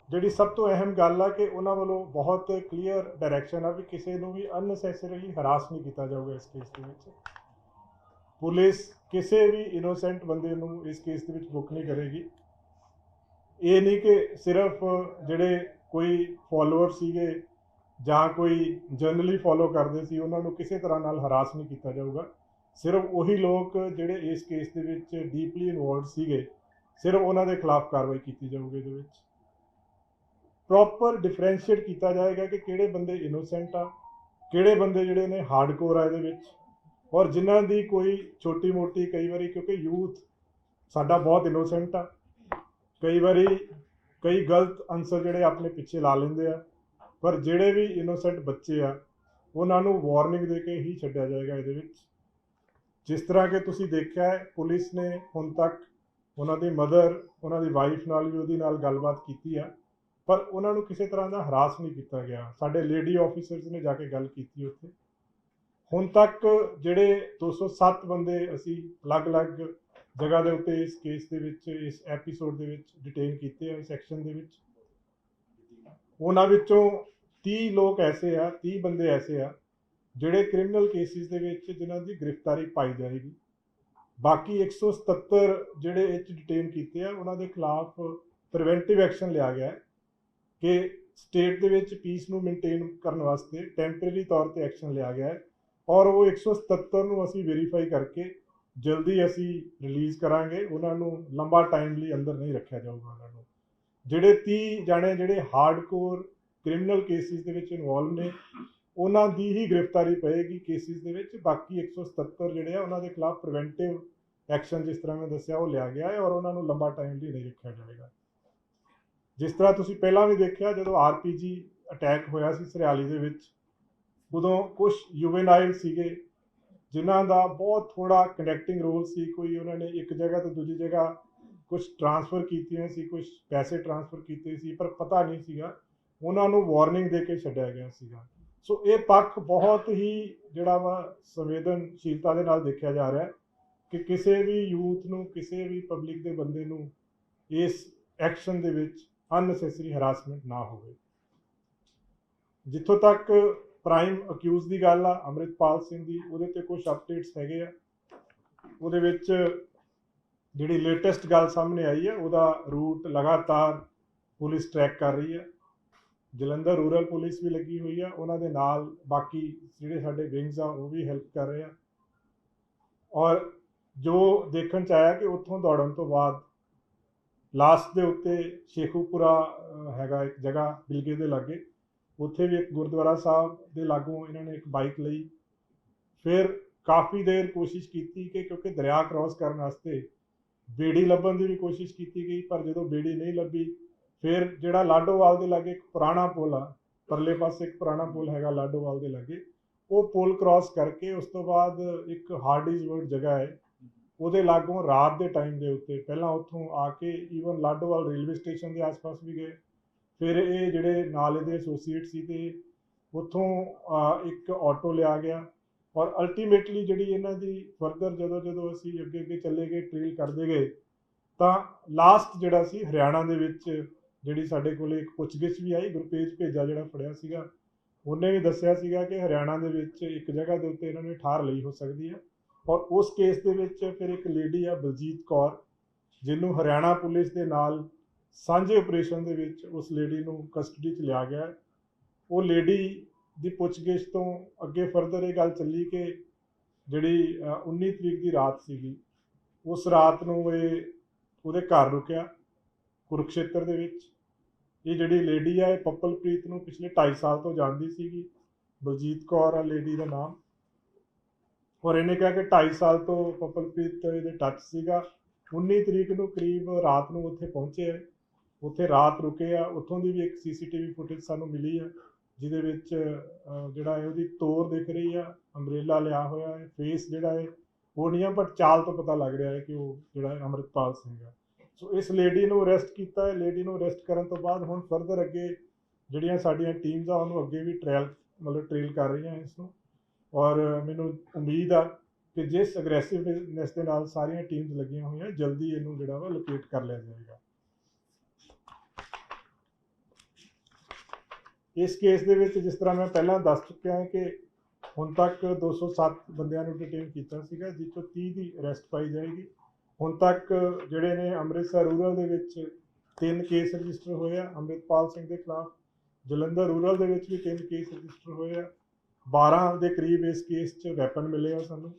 ਜਿਹੜੀ ਸਭ ਤੋਂ ਅਹਿਮ ਗੱਲ ਆ ਕਿ ਉਹਨਾਂ ਵੱਲੋਂ ਬਹੁਤ ਕਲੀਅਰ ਡਾਇਰੈਕਸ਼ਨ ਆ ਵੀ ਕਿਸੇ ਨੂੰ ਵੀ ਅਨਨੈਸੈਸਰੀਲੀ ਹਰਾਸ ਨਹੀਂ ਕੀਤਾ ਜਾਊਗਾ ਇਸ ਕੇਸ ਦੇ ਵਿੱਚ। ਪੁਲਿਸ ਕਿਸੇ ਵੀ ਇਨੋਸੈਂਟ ਬੰਦੇ ਨੂੰ ਇਸ ਕੇਸ ਦੇ ਵਿੱਚ ਬੁੱਕ ਨਹੀਂ ਕਰੇਗੀ। ਇਹ ਨਹੀਂ ਕਿ ਸਿਰਫ ਜਿਹੜੇ ਕੋਈ ਫੋਲੋਅਰ ਸੀਗੇ ਜਾਂ ਕੋਈ ਜਨਰਲੀ ਫੋਲੋ ਕਰਦੇ ਸੀ ਉਹਨਾਂ ਨੂੰ ਕਿਸੇ ਤਰ੍ਹਾਂ ਨਾਲ ਹਰਾਸ ਨਹੀਂ ਕੀਤਾ ਜਾਊਗਾ। ਸਿਰਫ ਉਹੀ ਲੋਕ ਜਿਹੜੇ ਇਸ ਕੇਸ ਦੇ ਵਿੱਚ ਡੀਪਲੀ ਇਨਵੋਲਵਡ ਸੀਗੇ, ਸਿਰਫ ਉਹਨਾਂ ਦੇ ਖਿਲਾਫ ਕਾਰਵਾਈ ਕੀਤੀ ਜਾਊਗੀ। ਇਹਦੇ ਵਿੱਚ ਪ੍ਰੋਪਰ ਡਿਫਰੈਂਸ਼ੀਏਟ ਕੀਤਾ ਜਾਏਗਾ ਕਿ ਕਿਹੜੇ ਬੰਦੇ ਇਨੋਸੈਂਟ ਆ, ਕਿਹੜੇ ਬੰਦੇ ਜਿਹੜੇ ਨੇ ਹਾਰਡਕੋਰ ਆ ਇਹਦੇ ਵਿੱਚ, ਔਰ ਜਿਨ੍ਹਾਂ ਦੀ ਕੋਈ ਛੋਟੀ ਮੋਟੀ ਕਈ ਵਾਰੀ, ਕਿਉਂਕਿ ਯੂਥ ਸਾਡਾ ਬਹੁਤ ਇਨੋਸੈਂਟ ਆ, ਕਈ ਵਾਰੀ ਕਈ ਗਲਤ ਆਨਸਰ ਜਿਹੜੇ ਆਪਣੇ ਪਿੱਛੇ ਲਾ ਲੈਂਦੇ ਆ, ਪਰ ਜਿਹੜੇ ਵੀ ਇਨੋਸੈਂਟ ਬੱਚੇ ਆ ਉਹਨਾਂ ਨੂੰ ਵਾਰਨਿੰਗ ਦੇ ਕੇ ਹੀ ਛੱਡਿਆ ਜਾਏਗਾ ਇਹਦੇ ਵਿੱਚ। ਜਿਸ ਤਰ੍ਹਾਂ ਕਿ ਤੁਸੀਂ ਦੇਖਿਆ ਹੈ ਪੁਲਿਸ ਨੇ ਹੁਣ ਤੱਕ ਉਹਨਾਂ ਦੀ ਮਦਰ, ਉਹਨਾਂ ਦੀ ਵਾਈਫ ਨਾਲ ਵੀ ਉਹਦੀ ਨਾਲ ਗੱਲਬਾਤ ਕੀਤੀ ਆ, ਪਰ ਉਹਨਾਂ ਨੂੰ ਕਿਸੇ ਤਰ੍ਹਾਂ ਦਾ ਹਰਾਸ ਨਹੀਂ ਕੀਤਾ ਗਿਆ। ਸਾਡੇ ਲੇਡੀ ਆਫੀਸਰਸ ਨੇ ਜਾ ਕੇ ਗੱਲ ਕੀਤੀ ਉੱਥੇ। ਹੁਣ ਤੱਕ ਜਿਹੜੇ 207 ਬੰਦੇ ਅਸੀਂ ਅਲੱਗ-ਅਲੱਗ ਜਗ੍ਹਾ ਦੇ ਉੱਤੇ ਇਸ ਕੇਸ ਦੇ ਵਿੱਚ, ਇਸ ਐਪੀਸੋਡ ਦੇ ਵਿੱਚ ਡਿਟੇਨ ਕੀਤੇ ਆ ਇਸ ਸੈਕਸ਼ਨ ਦੇ ਵਿੱਚ। ਉਹਨਾਂ ਵਿੱਚੋਂ 30 ਲੋਕ ਐਸੇ ਆ, 30 ਬੰਦੇ ਐਸੇ ਆ ਜਿਹੜੇ ਕ੍ਰਿਮੀਨਲ ਕੇਸਿਸ ਦੇ ਵਿੱਚ ਜਿਨ੍ਹਾਂ ਦੀ ਗ੍ਰਿਫਤਾਰੀ ਪਾਈ ਜਾਏਗੀ। ਬਾਕੀ 177 ਜਿਹੜੇ ਇਹ 'ਚ ਡਿਟੇਨ ਕੀਤੇ ਆ ਉਹਨਾਂ ਦੇ ਖਿਲਾਫ ਪ੍ਰੀਵੈਂਟਿਵ ਐਕਸ਼ਨ ਲਿਆ ਗਿਆ ਹੈ ਕਿ ਸਟੇਟ ਦੇ ਵਿੱਚ ਪੀਸ ਨੂੰ ਮੇਨਟੇਨ ਕਰਨ ਵਾਸਤੇ ਟੈਂਪਰੇਰੀ ਤੌਰ ਤੇ ਐਕਸ਼ਨ ਲਿਆ ਗਿਆ ਹੈ, ਔਰ ਉਹ 177 ਨੂੰ ਅਸੀਂ ਵੈਰੀਫਾਈ ਕਰਕੇ ਜਲਦੀ ਅਸੀਂ ਰਿਲੀਜ਼ ਕਰਾਂਗੇ। ਉਹਨਾਂ ਨੂੰ ਲੰਬਾ ਟਾਈਮ ਲਈ ਅੰਦਰ ਨਹੀਂ ਰੱਖਿਆ ਜਾਊਗਾ। ਉਹਨਾਂ ਨੂੰ ਜਿਹੜੇ 30 ਜਾਣੇ ਜਿਹੜੇ ਹਾਰਡਕੋਰ ਕ੍ਰਿਮੀਨਲ ਕੇਸਿਸ ਦੇ ਵਿੱਚ ਇਨਵੋਲਵ ਨੇ ਉਹਨਾਂ ਦੀ ਹੀ ਗ੍ਰਿਫਤਾਰੀ ਪਏਗੀ ਕੇਸਿਸ ਦੇ ਵਿੱਚ। ਬਾਕੀ 177 ਜਿਹੜੇ ਆ ਉਹਨਾਂ ਦੇ ਖਿਲਾਫ ਪ੍ਰੀਵੈਂਟਿਵ ਐਕਸ਼ਨ ਜਿਸ ਤਰ੍ਹਾਂ ਮੈਂ ਦੱਸਿਆ ਉਹ ਲਿਆ ਗਿਆ ਹੈ, ਔਰ ਉਹਨਾਂ ਨੂੰ ਲੰਬਾ ਟਾਈਮ ਲਈ ਨਹੀਂ ਰੱਖਿਆ ਜਾਏਗਾ। ਜਿਸ ਤਰ੍ਹਾਂ ਤੁਸੀਂ ਪਹਿਲਾਂ ਵੀ ਦੇਖਿਆ ਜਦੋਂ RPG ਅਟੈਕ ਹੋਇਆ ਸੀ ਸਰਿਆਲੀ ਦੇ ਵਿੱਚ, ਉਦੋਂ ਕੁਝ ਯੂਵੇਨਾਈਲ ਸੀਗੇ ਜਿਨ੍ਹਾਂ ਦਾ ਬਹੁਤ ਥੋੜਾ ਕਨੈਕਟਿੰਗ ਰੋਲ ਸੀ। ਕੋਈ ਉਹਨਾਂ ਨੇ ਇੱਕ ਜਗ੍ਹਾ ਤੋਂ ਦੂਜੀ ਜਗ੍ਹਾ ਕੁਝ ਟ੍ਰਾਂਸਫਰ ਕੀਤੀਆਂ ਸੀ, ਕੁਝ ਪੈਸੇ ਟ੍ਰਾਂਸਫਰ ਕੀਤੇ ਸੀ, ਪਰ ਪਤਾ ਨਹੀਂ ਸੀਗਾ, ਉਹਨਾਂ ਨੂੰ ਵਾਰਨਿੰਗ ਦੇ ਕੇ ਛੱਡਿਆ ਗਿਆ ਸੀਗਾ। ਸੋ ਇਹ ਪੱਖ ਬਹੁਤ ਹੀ ਜਿਹੜਾ ਵਾ ਸੰਵੇਦਨਸ਼ੀਲਤਾ ਦੇ ਨਾਲ ਦੇਖਿਆ ਜਾ ਰਿਹਾ ਹੈ ਕਿ ਕਿਸੇ ਵੀ ਯੂਥ ਨੂੰ, ਕਿਸੇ ਵੀ ਪਬਲਿਕ ਦੇ ਬੰਦੇ ਨੂੰ ਇਸ ਐਕਸ਼ਨ ਦੇ ਵਿੱਚ ਅਨਨੈਸੈਸਰੀ ਹਰਾਸਮੈਂਟ ਨਾ ਹੋਵੇ। ਜਿੱਥੋਂ ਤੱਕ ਪ੍ਰਾਈਮ ਅਕਿਊਜ਼ ਦੀ ਗੱਲ ਆ ਅੰਮ੍ਰਿਤਪਾਲ ਸਿੰਘ ਦੀ, ਉਹਦੇ ਤੇ ਕੁਝ ਅਪਡੇਟਸ ਹੈਗੇ ਆ। ਉਹਦੇ ਵਿੱਚ ਜਿਹੜੀ ਲੇਟੈਸਟ ਗੱਲ ਸਾਹਮਣੇ ਆਈ ਹੈ ਉਹਦਾ ਰੂਟ ਲਗਾਤਾਰ ਪੁਲਿਸ ਟਰੈਕ ਕਰ ਰਹੀ ਹੈ। ਜਲੰਧਰ ਰੂਰਲ ਪੁਲਿਸ ਵੀ ਲੱਗੀ ਹੋਈ ਆ, ਉਹਨਾਂ ਦੇ ਨਾਲ ਬਾਕੀ ਜਿਹੜੇ ਸਾਡੇ ਵਿੰਗਸ ਆ ਉਹ ਵੀ ਹੈਲਪ ਕਰ ਰਹੇ ਆ। ਔਰ ਜੋ ਦੇਖਣ 'ਚ ਆਇਆ ਕਿ ਉੱਥੋਂ ਦੌੜਨ ਤੋਂ ਬਾਅਦ ਲਾਸਟ ਦੇ ਉੱਤੇ ਸ਼ੇਖੂਪੁਰਾ ਹੈਗਾ ਇੱਕ ਜਗ੍ਹਾ ਬਿਲਗੇ ਦੇ ਲਾਗੇ, ਉੱਥੇ ਵੀ ਇੱਕ ਗੁਰਦੁਆਰਾ ਸਾਹਿਬ ਦੇ ਲਾਗੋਂ ਇਹਨਾਂ ਨੇ ਇੱਕ ਬਾਈਕ ਲਈ। ਫਿਰ ਕਾਫੀ ਦੇਰ ਕੋਸ਼ਿਸ਼ ਕੀਤੀ ਕਿ ਕਿਉਂਕਿ ਦਰਿਆ ਕ੍ਰਾਸ ਕਰਨ ਵਾਸਤੇ ਬੇੜੀ ਲੱਭਣ ਦੀ ਵੀ ਕੋਸ਼ਿਸ਼ ਕੀਤੀ ਗਈ, ਪਰ ਜਦੋਂ ਬੇੜੀ ਨਹੀਂ ਲੱਭੀ ਫਿਰ ਜਿਹੜਾ ਲਾਡੋਵਾਲ ਦੇ ਲਾਗੇ ਇੱਕ ਪੁਰਾਣਾ ਪੁਲ ਆ, ਪਰਲੇ ਪਾਸੇ ਇੱਕ ਪੁਰਾਣਾ ਪੁਲ ਹੈਗਾ ਲਾਡੋਵਾਲ ਦੇ ਲਾਗੇ, ਉਹ ਪੁਲ ਕ੍ਰਾਸ ਕਰਕੇ ਉਸ ਤੋਂ ਬਾਅਦ ਇੱਕ ਹਾਰਡਿਜ਼ਵਰਡ ਜਗ੍ਹਾ ਹੈ ਉਹਦੇ ਲਾਗੋਂ ਰਾਤ ਦੇ ਟਾਈਮ ਦੇ ਉੱਤੇ ਪਹਿਲਾਂ ਉੱਥੋਂ ਆ ਕੇ ਈਵਨ ਲਾਡੋਵਾਲ ਰੇਲਵੇ ਸਟੇਸ਼ਨ ਦੇ ਆਸ-ਪਾਸ ਵੀ ਗਏ। ਫਿਰ ਇਹ ਜਿਹੜੇ ਨਾਲ ਇਹਦੇ ਐਸੋਸੀਏਟ ਸੀ ਤੇ ਉੱਥੋਂ ਇੱਕ ਆਟੋ ਲਿਆ ਗਿਆ, ਔਰ ਅਲਟੀਮੇਟਲੀ ਜਿਹੜੀ ਇਹਨਾਂ ਦੀ ਫਰਦਰ ਜਦੋਂ ਅਸੀਂ ਅੱਗੇ ਚੱਲੇ ਗਏ, ਟ੍ਰੇਲ ਕਰਦੇ ਗਏ, ਤਾਂ ਲਾਸਟ ਜਿਹੜਾ ਸੀ ਹਰਿਆਣਾ ਦੇ ਵਿੱਚ ਜਿਹੜੀ ਸਾਡੇ ਕੋਲ ਇੱਕ ਪੁੱਛਗਿੱਛ ਵੀ ਆਈ। ਗੁਰਪੇਜ ਭੇਜਾ ਜਿਹੜਾ ਫੜਿਆ ਸੀਗਾ ਉਹਨੇ ਵੀ ਦੱਸਿਆ ਸੀਗਾ ਕਿ ਹਰਿਆਣਾ ਦੇ ਵਿੱਚ ਇੱਕ ਜਗ੍ਹਾ ਦੇ ਉੱਤੇ ਇਹਨਾਂ ਨੇ ਠਾਰ ਲਈ ਹੋ ਸਕਦੀ ਹੈ। ਔਰ ਉਸ ਕੇਸ ਦੇ ਵਿੱਚ ਫਿਰ ਇੱਕ ਲੇਡੀ ਆ ਬਲਜੀਤ ਕੌਰ, ਜਿਹਨੂੰ ਹਰਿਆਣਾ ਪੁਲਿਸ ਦੇ ਨਾਲ ਸਾਂਝੇ ਆਪਰੇਸ਼ਨ ਦੇ ਵਿੱਚ ਉਸ ਲੇਡੀ ਨੂੰ ਕਸਟਡੀ 'ਚ ਲਿਆ ਗਿਆ। ਉਹ ਲੇਡੀ ਦੀ ਪੁੱਛਗਿੱਛ ਤੋਂ ਅੱਗੇ ਫਰਦਰ ਇਹ ਗੱਲ ਚੱਲੀ ਕਿ ਜਿਹੜੀ 19 ਤਰੀਕ ਦੀ ਰਾਤ ਸੀਗੀ, ਉਸ ਰਾਤ ਨੂੰ ਇਹ ਉਹਦੇ ਘਰ ਰੁਕਿਆ ਕੁਰੂਕਸ਼ੇਤਰ ਦੇ ਵਿੱਚ। ਇਹ ਜਿਹੜੀ ਲੇਡੀ ਆ ਇਹ ਪੱਪਲਪ੍ਰੀਤ ਨੂੰ ਪਿਛਲੇ 2.5 ਸਾਲ ਤੋਂ ਜਾਣਦੀ ਸੀਗੀ। ਬਲਜੀਤ ਕੌਰ ਆ ਲੇਡੀ ਦਾ ਨਾਮ, ਔਰ ਇਹਨੇ ਕਿਹਾ ਕਿ 2.5 ਸਾਲ ਤੋਂ ਪੱਪਲਪ੍ਰੀਤ ਇਹਦੇ ਟੱਚ ਸੀਗਾ। 19 ਤਰੀਕ ਨੂੰ ਕਰੀਬ ਰਾਤ ਨੂੰ ਉੱਥੇ ਪਹੁੰਚੇ ਹੈ, ਉੱਥੇ ਰਾਤ ਰੁਕੇ ਆ। ਉੱਥੋਂ ਦੀ ਵੀ ਇੱਕ CCTV ਫੁਟੇਜ ਸਾਨੂੰ ਮਿਲੀ ਆ ਜਿਹਦੇ ਵਿੱਚ ਜਿਹੜਾ ਹੈ ਉਹਦੀ ਤੋਰ ਦਿਖ ਰਹੀ ਆ, ਅੰਬਰੇਲਾ ਲਿਆ ਹੋਇਆ ਹੈ, ਫੇਸ ਜਿਹੜਾ ਹੈ ਉਹ ਨਹੀਂ ਆ, ਬਟ ਚਾਲ ਤੋਂ ਪਤਾ ਲੱਗ ਰਿਹਾ ਹੈ ਕਿ ਉਹ ਜਿਹੜਾ ਅੰਮ੍ਰਿਤਪਾਲ ਸਿੰਘ ਆ। ਸੋ ਇਸ ਲੇਡੀ ਨੂੰ ਅਰੈਸਟ ਕੀਤਾ ਹੈ। ਲੇਡੀ ਨੂੰ ਅਰੈਸਟ ਕਰਨ ਤੋਂ ਬਾਅਦ ਹੁਣ ਫਰਦਰ ਅੱਗੇ ਜਿਹੜੀਆਂ ਸਾਡੀਆਂ ਟੀਮਸ ਆ ਉਹਨੂੰ ਅੱਗੇ ਵੀ ਟ੍ਰੇਲ ਕਰ ਰਹੀਆਂ ਇਸ ਨੂੰ, ਔਰ ਮੈਨੂੰ ਉਮੀਦ ਆ ਕਿ ਜਿਸ ਅਗਰੈਸਿਵਨੈਸ ਦੇ ਨਾਲ ਸਾਰੀਆਂ ਟੀਮਸ ਲੱਗੀਆਂ ਹੋਈਆਂ ਜਲਦੀ ਇਹਨੂੰ ਜਿਹੜਾ ਵਾ ਲੋਕੇਟ ਕਰ ਲਿਆ ਜਾਏਗਾ। इस केस ਦੇ ਵਿੱਚ ਜਿਸ ਤਰ੍ਹਾਂ ਮੈਂ ਪਹਿਲਾਂ ਦੱਸ ਚੁੱਕਿਆ ਹਾਂ ਕਿ ਹੁਣ ਤੱਕ 207 ਬੰਦਿਆਂ ਨੂੰ ਡਿਟੇਨ ਕੀਤਾ ਸੀਗਾ, ਜਿਸ ਤੋਂ 30 ਦੀ ਅਰੈਸਟ ਪਾਈ ਜਾਏਗੀ। ਹੁਣ ਤੱਕ ਜਿਹੜੇ ਨੇ ਅੰਮ੍ਰਿਤਸਰ ਰੂਰਲ ਦੇ ਵਿੱਚ 3 ਕੇਸ ਰਜਿਸਟਰ ਹੋਏ ਆ ਅੰਮ੍ਰਿਤਪਾਲ ਸਿੰਘ ਦੇ ਖਿਲਾਫ, ਜਲੰਧਰ ਰੂਰਲ ਦੇ ਵਿੱਚ ਵੀ 3 ਕੇਸ ਰਜਿਸਟਰ ਹੋਏ ਆ, 12 ਦੇ ਕਰੀਬ ਇਸ ਕੇਸ 'ਚ ਵੈਪਨ ਮਿਲੇ ਆ ਸਾਨੂੰ,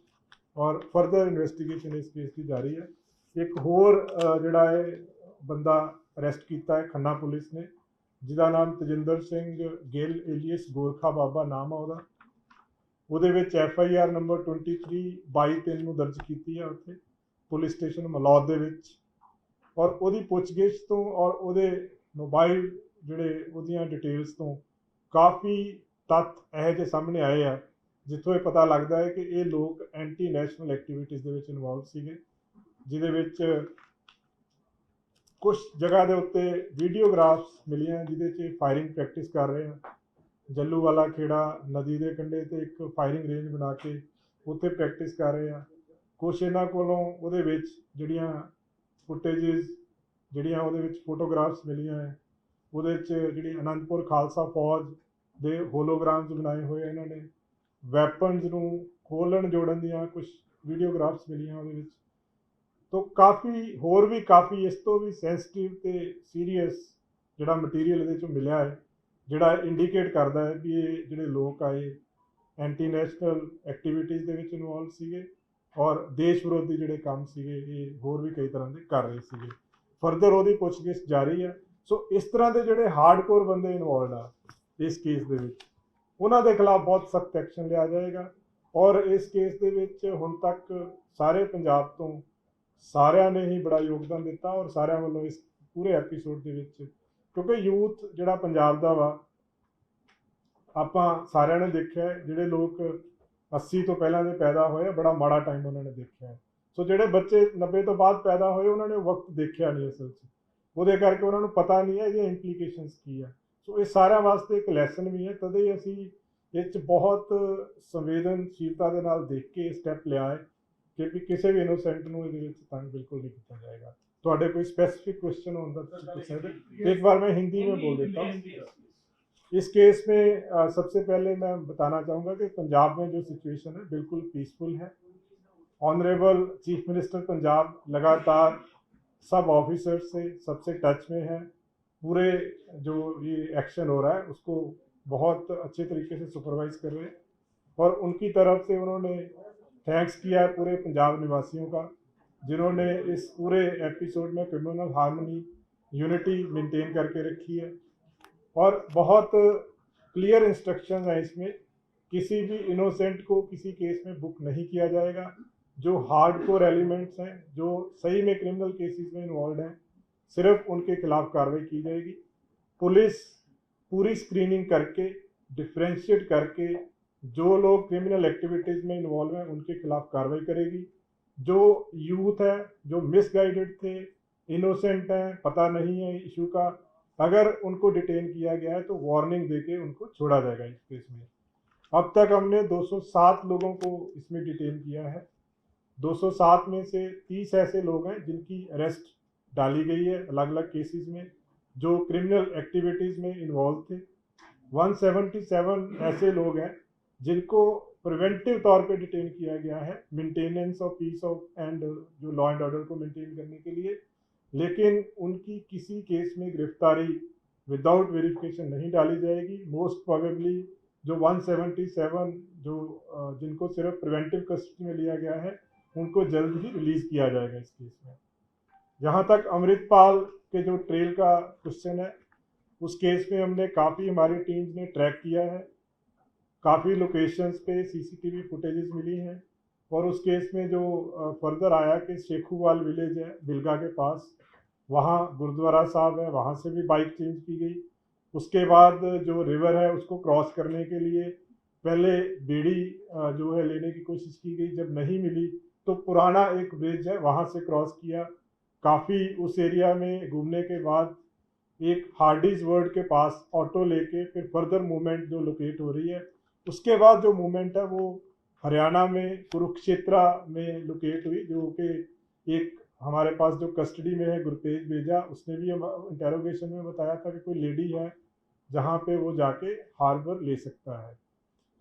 ਔਰ ਫਰਦਰ ਇਨਵੈਸਟੀਗੇਸ਼ਨ ਇਸ ਕੇਸ ਦੀ ਜਾਰੀ ਹੈ। ਇੱਕ ਹੋਰ ਜਿਹੜਾ ਹੈ ਬੰਦਾ ਅਰੈਸਟ ਕੀਤਾ ਹੈ ਖੰਨਾ ਪੁਲਿਸ ਨੇ, ਜਿਹਦਾ ਨਾਮ ਤਜਿੰਦਰ ਸਿੰਘ ਗਿੱਲ ਏਲੀਅਸ ਗੋਰਖਾ ਬਾਬਾ ਨਾਮ ਆ ਉਹਦਾ। ਉਹਦੇ ਵਿੱਚ FIR ਨੰਬਰ 23/22/3 ਨੂੰ ਦਰਜ ਕੀਤੀ ਹੈ ਉੱਥੇ ਪੁਲਿਸ ਸਟੇਸ਼ਨ ਮਲੌਦ ਦੇ ਵਿੱਚ, ਔਰ ਉਹਦੀ ਪੁੱਛਗਿੱਛ ਤੋਂ ਔਰ ਉਹਦੇ ਮੋਬਾਈਲ ਜਿਹੜੇ ਉਹਦੀਆਂ ਡਿਟੇਲਸ ਤੋਂ ਕਾਫੀ ਤੱਥ ਇਹੋ ਜਿਹੇ ਸਾਹਮਣੇ ਆਏ ਆ ਜਿੱਥੋਂ ਇਹ ਪਤਾ ਲੱਗਦਾ ਹੈ ਕਿ ਇਹ ਲੋਕ ਐਂਟੀ ਨੈਸ਼ਨਲ ਐਕਟੀਵਿਟੀਜ਼ ਦੇ ਵਿੱਚ ਇਨਵੋਲਵ ਸੀਗੇ, ਜਿਹਦੇ ਵਿੱਚ ਕੁਝ ਜਗ੍ਹਾ ਦੇ ਉੱਤੇ ਵੀਡੀਓਗ੍ਰਾਫਸ ਮਿਲੀਆਂ ਜਿਹਦੇ 'ਚ ਫਾਇਰਿੰਗ ਪ੍ਰੈਕਟਿਸ ਕਰ ਰਹੇ ਆ। ਜੱਲੂਵਾਲਾ ਖੇੜਾ ਨਦੀ ਦੇ ਕੰਢੇ 'ਤੇ ਇੱਕ ਫਾਇਰਿੰਗ ਰੇਂਜ ਬਣਾ ਕੇ ਉੱਥੇ ਪ੍ਰੈਕਟਿਸ ਕਰ ਰਹੇ ਆ। ਕੁਛ ਇਹਨਾਂ ਕੋਲੋਂ ਉਹਦੇ ਵਿੱਚ ਜਿਹੜੀਆਂ ਫੁਟੇਜਿਸ ਜਿਹੜੀਆਂ ਉਹਦੇ ਵਿੱਚ ਫੋਟੋਗ੍ਰਾਫਸ ਮਿਲੀਆਂ ਹੈ, ਉਹਦੇ 'ਚ ਜਿਹੜੀ ਅਨੰਦਪੁਰ ਖਾਲਸਾ ਫੌਜ ਦੇ ਹੋਲੋਗ੍ਰਾਮਸ ਬਣਾਏ ਹੋਏ ਇਹਨਾਂ ਨੇ, ਵੈਪਨਸ ਨੂੰ ਖੋਲ੍ਹਣ ਜੋੜਨ ਦੀਆਂ ਕੁਛ ਵੀਡੀਓਗ੍ਰਾਫਸ ਮਿਲੀਆਂ ਉਹਦੇ ਵਿੱਚ। तो काफ़ी होर भी काफ़ी इस तो भी सेंसिटिव तो सीरीयस जोड़ा मटीरियल ये मिलया है, जोड़ा इंडीकेट करता है भी ये जोड़े लोग आए एंटी नैशनल एक्टिविटीज़ के इनवॉल्व सीगे और देश विरोधी जोड़े काम सीगे ये होर भी कई तरह के कर रहे सीगे। फरदर वो पुछगिछ जारी है। सो इस तरह के जोड़े हार्डकोर बंदे इनवॉल्व आ इस केस के उन्हों के खिलाफ बहुत सख्त एक्शन लिया जाएगा। और इस केस के हुण तक सारे पंजाब तो सारिਆਂ ने ही बड़ा योगदान दिता और सारिਆਂ ਵੱਲੋਂ इस पूरे एपीसोड के विच, क्योंकि यूथ जिहड़ा पंजाब दा वा आपां सारिਆਂ ने देखिया जिहड़े लोग 80 तो पहलां दे पैदा होए बड़ा माड़ा टाइम उन्होंने देखिया है। सो जिहड़े बच्चे 90 तो बाद पैदा होए उन्होंने वक्त देखिया नहीं असल च, ਉਹਦੇ ਕਰਕੇ ਉਹਨਾਂ ਨੂੰ ਪਤਾ नहीं है ये इंप्लीकेशनस की है। सो ये सारिਆਂ वास्ते एक लैसन भी है, तदे ही असीं इस बहुत संवेदनशीलता के नाल देख के स्टैप लिया है कि किसी भी इनोसेंट को ये तंग बिल्कुल नहीं किया जाएगा। तो कोई स्पेसिफिक क्वेश्चन होता तो एक बार मैं हिंदी में बोल देता हूँ। इस केस में सबसे पहले मैं बताना चाहूँगा कि पंजाब में जो सिचुएशन है बिल्कुल पीसफुल है। ऑनरेबल चीफ मिनिस्टर पंजाब लगातार सब ऑफिसर्स से सबसे टच में है, पूरे जो ये एक्शन हो रहा है उसको बहुत अच्छे तरीके से सुपरवाइज कर रहे हैं और उनकी तरफ से उन्होंने थैंक्स किया है पूरे पंजाब निवासियों का, जिन्होंने इस पूरे एपिसोड में कम्युनल हार्मनी यूनिटी मेंटेन करके रखी है। और बहुत क्लियर इंस्ट्रक्शंस हैं इसमें, किसी भी इनोसेंट को किसी केस में बुक नहीं किया जाएगा। जो हार्डकोर एलिमेंट्स हैं जो सही में क्रिमिनल केसेस में इन्वॉल्व हैं सिर्फ उनके खिलाफ कार्रवाई की जाएगी। पुलिस पूरी स्क्रीनिंग करके डिफ्रेंशिएट करके जो लोग क्रिमिनल एक्टिविटीज़ में इन्वॉल्व हैं उनके खिलाफ कार्रवाई करेगी। जो यूथ है जो मिसगाइडेड थे, इनोसेंट हैं, पता नहीं है इशू का, अगर उनको डिटेन किया गया है तो वार्निंग देके उनको छोड़ा जाएगा इस केस में। अब तक हमने 207 लोगों को इसमें डिटेन किया है। 207 में से 30 ऐसे लोग हैं जिनकी अरेस्ट डाली गई है अलग अलग केसेस में जो क्रिमिनल एक्टिविटीज़ में इन्वॉल्व थे। 177 ऐसे लोग हैं जिनको प्रिवेंटिव तौर पे डिटेन किया गया है maintenance of peace of and जो लॉ एंड ऑर्डर को मेंटेन करने के लिए, लेकिन उनकी किसी केस में गिरफ्तारी विदाउट वेरिफिकेशन नहीं डाली जाएगी। मोस्ट प्रोबेबली जो 177 जो जिनको सिर्फ प्रिवेंटिव कस्टडी में लिया गया है उनको जल्द ही रिलीज़ किया जाएगा इस केस में। जहाँ तक अमृतपाल के जो ट्रेल का क्वेश्चन है उस केस में हमने काफ़ी हमारी टीम्स ने ट्रैक किया है, काफ़ी लोकेशंस पे CCTV फुटेजेस मिली हैं और उस केस में जो फर्दर आया कि शेखूवाल विलेज है बिलगा के पास, वहाँ गुरुद्वारा साहब है, वहाँ से भी बाइक चेंज की गई। उसके बाद जो रिवर है उसको क्रॉस करने के लिए पहले बेड़ी जो है लेने की कोशिश की गई, जब नहीं मिली तो पुराना एक ब्रिज है वहाँ से क्रॉस किया। काफ़ी उस एरिया में घूमने के बाद एक हार्डीज वर्ड के पास ऑटो लेके फिर फर्दर मूवमेंट जो लोकेट हो रही है, उसके बाद जो मूवमेंट है वो हरियाणा में कुरुक्षेत्रा में लोकेट हुई, जो कि एक हमारे पास जो कस्टडी में है गुरतेज बेजा, उसने भी इंटेरोगेशन में बताया था कि कोई लेडी है जहाँ पे वो जाके हार्बर ले सकता है।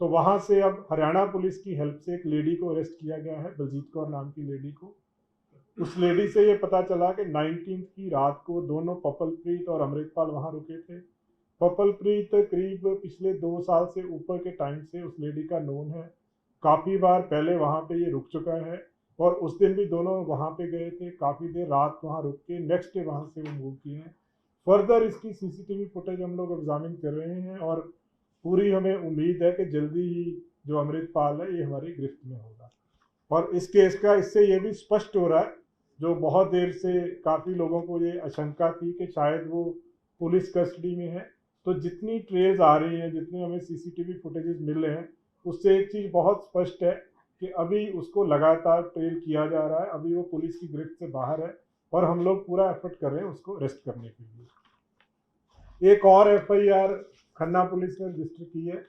तो वहाँ से अब हरियाणा पुलिस की हेल्प से एक लेडी को अरेस्ट किया गया है, बलजीत कौर नाम की लेडी को। उस लेडी से ये पता चला कि 19 की रात को दोनों पपलप्रीत और अमृतपाल वहाँ रुके थे। पपलप्रीत करीब पिछले 2 साल से ऊपर के टाइम से उस लेडी का नोन है, काफ़ी बार पहले वहाँ पे ये रुक चुका है और उस दिन भी दोनों वहाँ पे गए थे, काफ़ी देर रात वहाँ रुक के नेक्स्ट डे वहाँ से वो मूव किए हैं। फर्दर इसकी सीसीटीवी फुटेज हम लोग एग्जामिन कर रहे हैं और पूरी हमें उम्मीद है कि जल्दी ही जो अमृतपाल है ये हमारी गिरफ्त में होगा। और इस केस का इससे ये भी स्पष्ट हो रहा है, जो बहुत देर से काफ़ी लोगों को ये आशंका थी कि शायद वो पुलिस कस्टडी में है, तो जितनी ट्रेल्स आ रही हैं, जितने हमें सीसीटीवी फुटेजेस मिल रहे हैं, उससे एक चीज़ बहुत स्पष्ट है कि अभी उसको लगातार ट्रेल किया जा रहा है, अभी वो पुलिस की गिरफ्त से बाहर है और हम लोग पूरा एफर्ट कर रहे हैं उसको अरेस्ट करने के लिए। एक और एफआईआर खन्ना पुलिस ने रजिस्टर की है,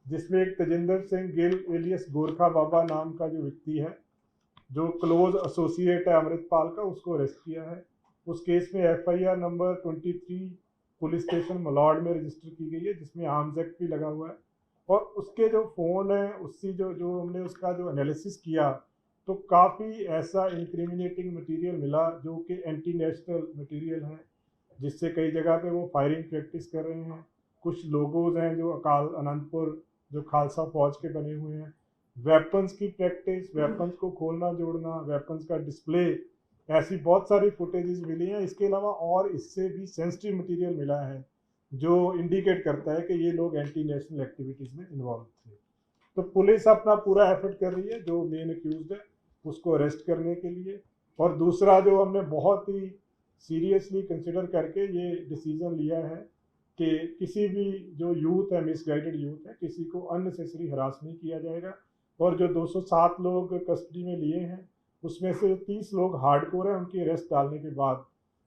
जिसमें एक तेजिंदर सिंह गिल एलियस गोरखा बाबा नाम का जो व्यक्ति है, जो क्लोज एसोसिएट है अमृतपाल का, उसको अरेस्ट किया है। उस केस में एफआईआर नंबर 23 पुलिस स्टेशन मलौड में रजिस्टर की गई है, जिसमें आर्म्स एक्ट भी लगा हुआ है। और उसके जो फ़ोन है, उससे जो हमने उसका जो एनालिसिस किया, तो काफ़ी ऐसा इंक्रिमिनेटिंग मटेरियल मिला जो कि एंटी नेशनल मटेरियल है, जिससे कई जगह पे वो फायरिंग प्रैक्टिस कर रहे हैं। कुछ लोगोज हैं जो अकाल अनंतपुर जो खालसा फौज के बने हुए हैं। वेपन्स की प्रैक्टिस, वेपन्स को खोलना जोड़ना, वेपन्स का डिस्प्ले, ऐसी बहुत सारी फुटेजेस मिली हैं। इसके अलावा और इससे भी सेंसिटिव मटेरियल मिला है जो इंडिकेट करता है कि ये लोग एंटी नेशनल एक्टिविटीज़ में इन्वॉल्व थे। तो पुलिस अपना पूरा एफर्ट कर रही है जो मेन अक्यूज्ड है उसको अरेस्ट करने के लिए। और दूसरा जो हमने बहुत ही सीरियसली कंसिडर करके ये डिसीज़न लिया है कि किसी भी जो यूथ है, मिसगाइडेड यूथ है, किसी को अननेसेसरी हरास नहीं किया जाएगा। और जो 207 लोग कस्टडी में लिए हैं, उसमें से 30 लोग हार्डकोर हैं, उनकी अरेस्ट डालने के बाद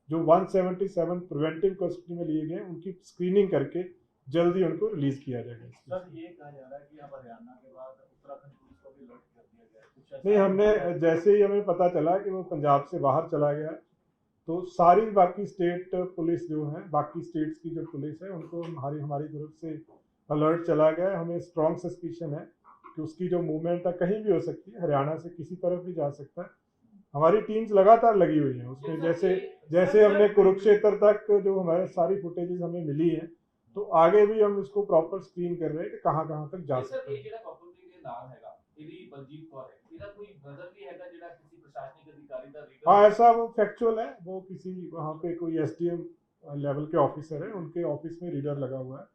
जो 177 प्रिवेंटिव कस्टडी में लिए गए उनकी स्क्रीनिंग करके जल्दी उनको रिलीज किया जाएगा। सर, ये कहा जा रहा है कि अब हरियाणा के बाद उत्तराखंड पुलिस को भी अलर्ट कर दिया गया है। नहीं, हमने जैसे ही हमें पता चला कि वो पंजाब से बाहर चला गया, तो सारी बाकी स्टेट पुलिस जो है, बाकी स्टेट्स की जो पुलिस है, उनको हमारी तरफ से अलर्ट चला गया है। हमें स्ट्रॉन्ग सस्पिशन है कि उसकी जो मूवमेंट है कहीं भी हो सकती है, हरियाणा से किसी तरफ भी जा सकता है। हमारी टीम्स लगातार लगी हुई हैं उसमें। जैसे हमने कुरुक्षेत्र तक जो हमारे सारी फुटेजेस हमें मिली हैं, तो आगे भी हम इसको प्रॉपर स्क्रीन कर रहे हैं कि कहाँ कहाँ तक जा सकते हैं। हाँ, ऐसा वो फैक्चुअल है, वो किसी वहाँ पे कोई एसडीएम लेवल के ऑफिसर है, उनके ऑफिस में रीडर लगा हुआ है।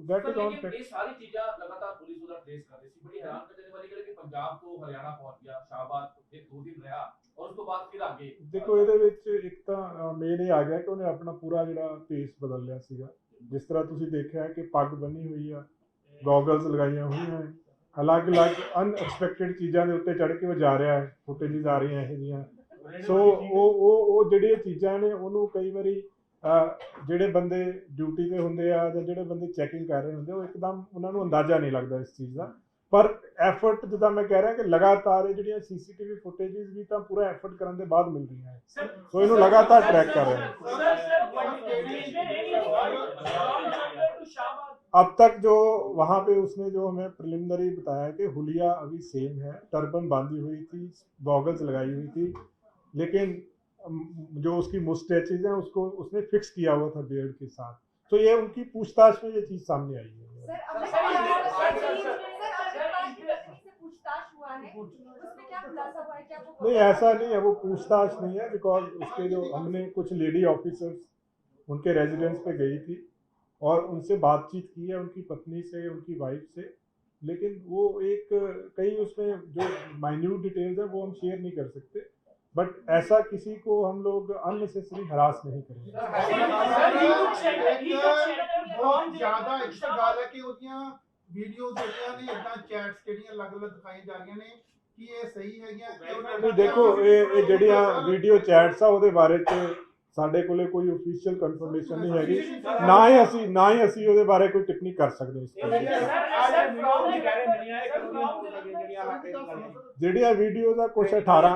That is on fact. ये सारी चीजें लगातार पुलिस उधर ट्रेस कर रही थी, बड़ी हैरान कर देने वाली है कि पंजाब तो हरियाणा पहुंच गया, शाहबाद एक 2 दिन रहा और उसके बाद फिर आगे। देखो ਇਹਦੇ ਵਿੱਚ ਇੱਕ ਤਾਂ ਮੇਨ ਇਹ ਆ ਗਿਆ ਕਿ ਉਹਨੇ ਆਪਣਾ ਪੂਰਾ ਜਿਹੜਾ ਪੇਸ ਬਦਲ ਲਿਆ ਸੀਗਾ। ਜਿਸ ਤਰ੍ਹਾਂ ਤੁਸੀਂ ਦੇਖਿਆ ਕਿ ਪੱਗ ਬੰਨੀ ਹੋਈ ਆ, ਗੋਗਲਸ ਲਗਾਈਆਂ ਹੋਈਆਂ, ਅਲੱਗ-ਅਲੱਗ ਅਨਐਕਸਪੈਕਟਡ ਚੀਜ਼ਾਂ ਦੇ ਉੱਤੇ ਚੜ ਕੇ ਉਹ ਜਾ ਰਿਹਾ ਹੈ, ਫੁਟੇजेस ਆ ਰਹੀਆਂ ਇਹੋ ਜਿਹੀਆਂ। ਸੋ ਉਹ ਜਿਹੜੀਆਂ ਚੀਜ਼ਾਂ ਨੇ ਉਹਨੂੰ ਕਈ ਵਾਰੀ ਜਿਹੜੇ ਬੰਦੇ ਡਿਊਟੀ ਤੇ ਹੁੰਦੇ ਆ ਜਾਂ ਜਿਹੜੇ ਬੰਦੇ ਚੈਕਿੰਗ ਕਰ ਰਹੇ ਹੁੰਦੇ, ਉਹ ਇੱਕਦਮ ਉਹਨਾਂ ਨੂੰ ਅੰਦਾਜ਼ਾ ਨਹੀਂ ਲੱਗਦਾ ਇਸ ਚੀਜ਼ ਦਾ। ਪਰ ਐਫਰਟ ਜਿੱਦਾਂ ਮੈਂ ਕਹਿ ਰਿਹਾ ਕਿ ਲਗਾਤਾਰ ਇਹ ਜਿਹੜੀਆਂ ਸੀਸੀਟੀਵੀ ਫੁਟੇजेस ਵੀ ਤਾਂ ਪੂਰਾ ਐਫਰਟ ਕਰਨ ਦੇ ਬਾਅਦ ਮਿਲ ਰਹੀਆਂ ਹੈ, ਸੋ ਇਹਨੂੰ ਲਗਾਤਾਰ ट्रैक कर रहे हैं। अब तक जो वहाँ पे उसने जो हमें प्रिलिमिनरी बताया कि हुलिया अभी सेम है, टर्बन बांधी हुई थी, गॉगल्स लगाई हुई थी, लेकिन जो उसकी मुस्टैचेज हैं उसको उसने फिक्स किया हुआ था बियर्ड के साथ। तो ये उनकी पूछताछ में ये चीज़ सामने आई है। नहीं, ऐसा नहीं है, वो पूछताछ नहीं है, बिकॉज उसके जो हमने कुछ लेडी ऑफिसर्स उनके रेजिडेंस पे गई थी और उनसे बातचीत की है, उनकी पत्नी से, उनकी वाइफ से, लेकिन वो एक कई उसमें जो माइन्यूट डिटेल्स है वो हम शेयर नहीं कर सकते। बट ऐसा किसी को हम लोग अननेसेसरी हरास नहीं करेंगे। बहुत ज्यादा एक गल है कि ਉਹਦੀਆਂ ਵੀਡੀਓਜ਼ ਜਿਹੜੀਆਂ ਨੇ ਇਦਾਂ ਚੈਟਸ ਜਿਹੜੀਆਂ ਅਲੱਗ-ਅਲੱਗ ਦਿਖਾਈਆਂ ਜਾ ਰਹੀਆਂ ਨੇ ਕਿ ਇਹ ਸਹੀ ਹੈਗੀਆਂ ਕਿ ਦੇਖੋ ਇਹ ਜਿਹੜੀਆਂ ਵੀਡੀਓ ਚੈਟਸ ਆ ਉਹਦੇ ਬਾਰੇ ਚ ਸਾਡੇ ਕੋਲੇ ਕੋਈ ਅਫੀਸ਼ੀਅਲ ਕਨਫਰਮੇਸ਼ਨ ਨਹੀਂ ਹੈਗੀ, ਨਾ ਹੀ ਅਸੀਂ ਉਹਦੇ ਬਾਰੇ ਕੋਈ ਟਿੱਪਣੀ ਕਰ ਸਕਦੇ ਇਸ ਤੇ। ਜਿਹੜੀਆਂ ਵੀਡੀਓਜ਼ ਆ ਕੁਛ 18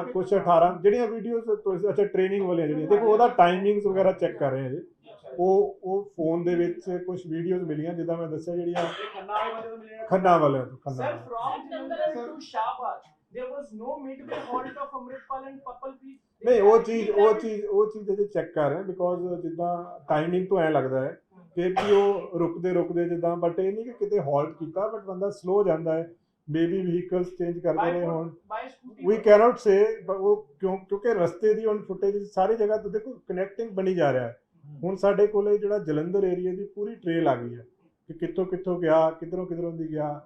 ਜਿਹੜੀਆਂ ਵੀਡੀਓਜ਼ ਅੱਛਾ ਟ੍ਰੇਨਿੰਗ ਵਾਲੀਆਂ ਜਿਹੜੀਆਂ, ਦੇਖੋ ਉਹਦਾ ਟਾਈਮਿੰਗਸ ਵਗੈਰਾ ਚੈੱਕ ਕਰ ਰਹੇ ਹਾਂ ਜੀ। ਉਹ ਫੋਨ ਦੇ ਵਿੱਚ ਕੁਝ ਵੀਡੀਓਜ਼ ਮਿਲੀਆਂ ਜਿੱਦਾਂ ਮੈਂ ਦੱਸਿਆ ਜਿਹੜੀਆਂ ਖੰਨਾ ਵਾਲਿਆਂ ਤੋਂ Sir, from Jalandhar to Shahbaz, there was no midway halt of Amritpal and Papalpreet. ਨਹੀਂ ਉਹ ਚੀਜ਼ ਅਜੇ ਚੈੱਕ ਕਰ ਰਹੇ ਬਿਕੋਜ਼ ਜਿੱਦਾਂ ਟਾਈਮਿੰਗ ਤੋਂ ਐ ਲੱਗਦਾ ਹੈ ਕਿ ਉਹ ਰੁਕਦੇ ਜਿੱਦਾਂ ਬਟ ਇਹ ਨਹੀਂ ਕਿ ਕਿਤੇ ਹਾਲਟ ਕੀਤਾ ਬਟ ਬੰਦਾ ਸਲੋ ਜਾਂਦਾ ਹੈ ਮੇਬੀ ਵਹੀਕਲਸ ਚੇਂਜ ਕਰਦੇ ਰਹੇ ਹੋਣ By scooty. ਵੀ ਕੈਨੋਟ ਸੇ ਉਹ ਕਿਉਂਕਿ ਰਸਤੇ ਦੀ ਹੁਣ ਫੁਟੇਜ ਸਾਰੀ ਜਗ੍ਹਾ ਤੋਂ ਦੇਖੋ ਕਨੈਕਟਿੰਗ ਬਣੀ ਜਾ ਰਿਹਾ ਹੈ ਹੁਣ ਸਾਡੇ ਕੋਲੇ ਜਿਹੜਾ ਜਲੰਧਰ ਏਰੀਆ ਦੀ ਪੂਰੀ ਟ੍ਰੇਲ ਆ ਗਈ ਹੈ ਕਿ ਕਿੱਥੋਂ ਗਿਆ ਕਿਧਰੋਂ ਦੀ ਗਿਆ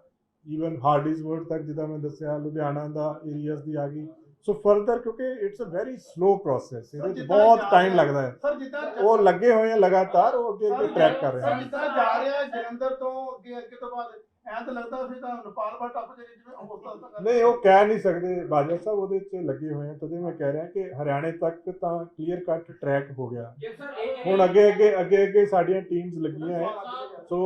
ਈਵਨ ਹਾਰਡਿਸਵਰਡ ਤੱਕ ਜਿੱਦਾਂ ਮੈਂ ਦੱਸਿਆ ਲੁਧਿਆਣਾ ਦਾ ਏਰੀਆਜ਼ ਦੀ ਆ ਗਈ ਸੋ ਫਰਦਰ ਕਿਉਂਕਿ it's a very slow process ਇਹਦੇ ਵਿੱਚ ਬਹੁਤ ਟਾਈਮ ਲੱਗਦਾ ਹੈ ਸਰ ਜਿੱਦਾਂ ਉਹ ਲੱਗੇ ਹੋਏ ਆ ਲਗਾਤਾਰ ਉਹ ਅੱਗੇ ਟਰੈਕ ਕਰ ਰਹੇ ਸਰ ਆ ਜਿੱਦਾਂ ਜਾ ਰਿਹਾ ਜਲੰਧਰ ਤੋਂ ਅੱਗੇ ਤੋਂ ਬਾਅਦ ਐਂ ਤਾਂ ਲੱਗਦਾ ਫਿਰ ਤਾਂ ਨੇਪਾਲ ਵਾ ਟੱਪ ਜੇ ਜਿਵੇਂ ਹੋਸਟਲ ਨਹੀਂ ਉਹ ਕਹਿ ਨਹੀਂ ਸਕਦੇ ਬਾਜਵਾ ਸਾਹਿਬ ਉਹਦੇ 'ਚ ਲੱਗੇ ਹੋਏ ਆ ਤਦੇ ਮੈਂ ਕਹਿ ਰਿਹਾ ਕਿ ਹਰਿਆਣੇ ਤੱਕ ਤਾਂ ਕਲੀਅਰ ਕੱਟ ਟਰੈਕ ਹੋ ਗਿਆ ਹੁਣ ਅੱਗੇ ਸਾਡੀਆਂ ਟੀਮਸ ਲੱਗੀਆਂ ਹੈ ਸੋ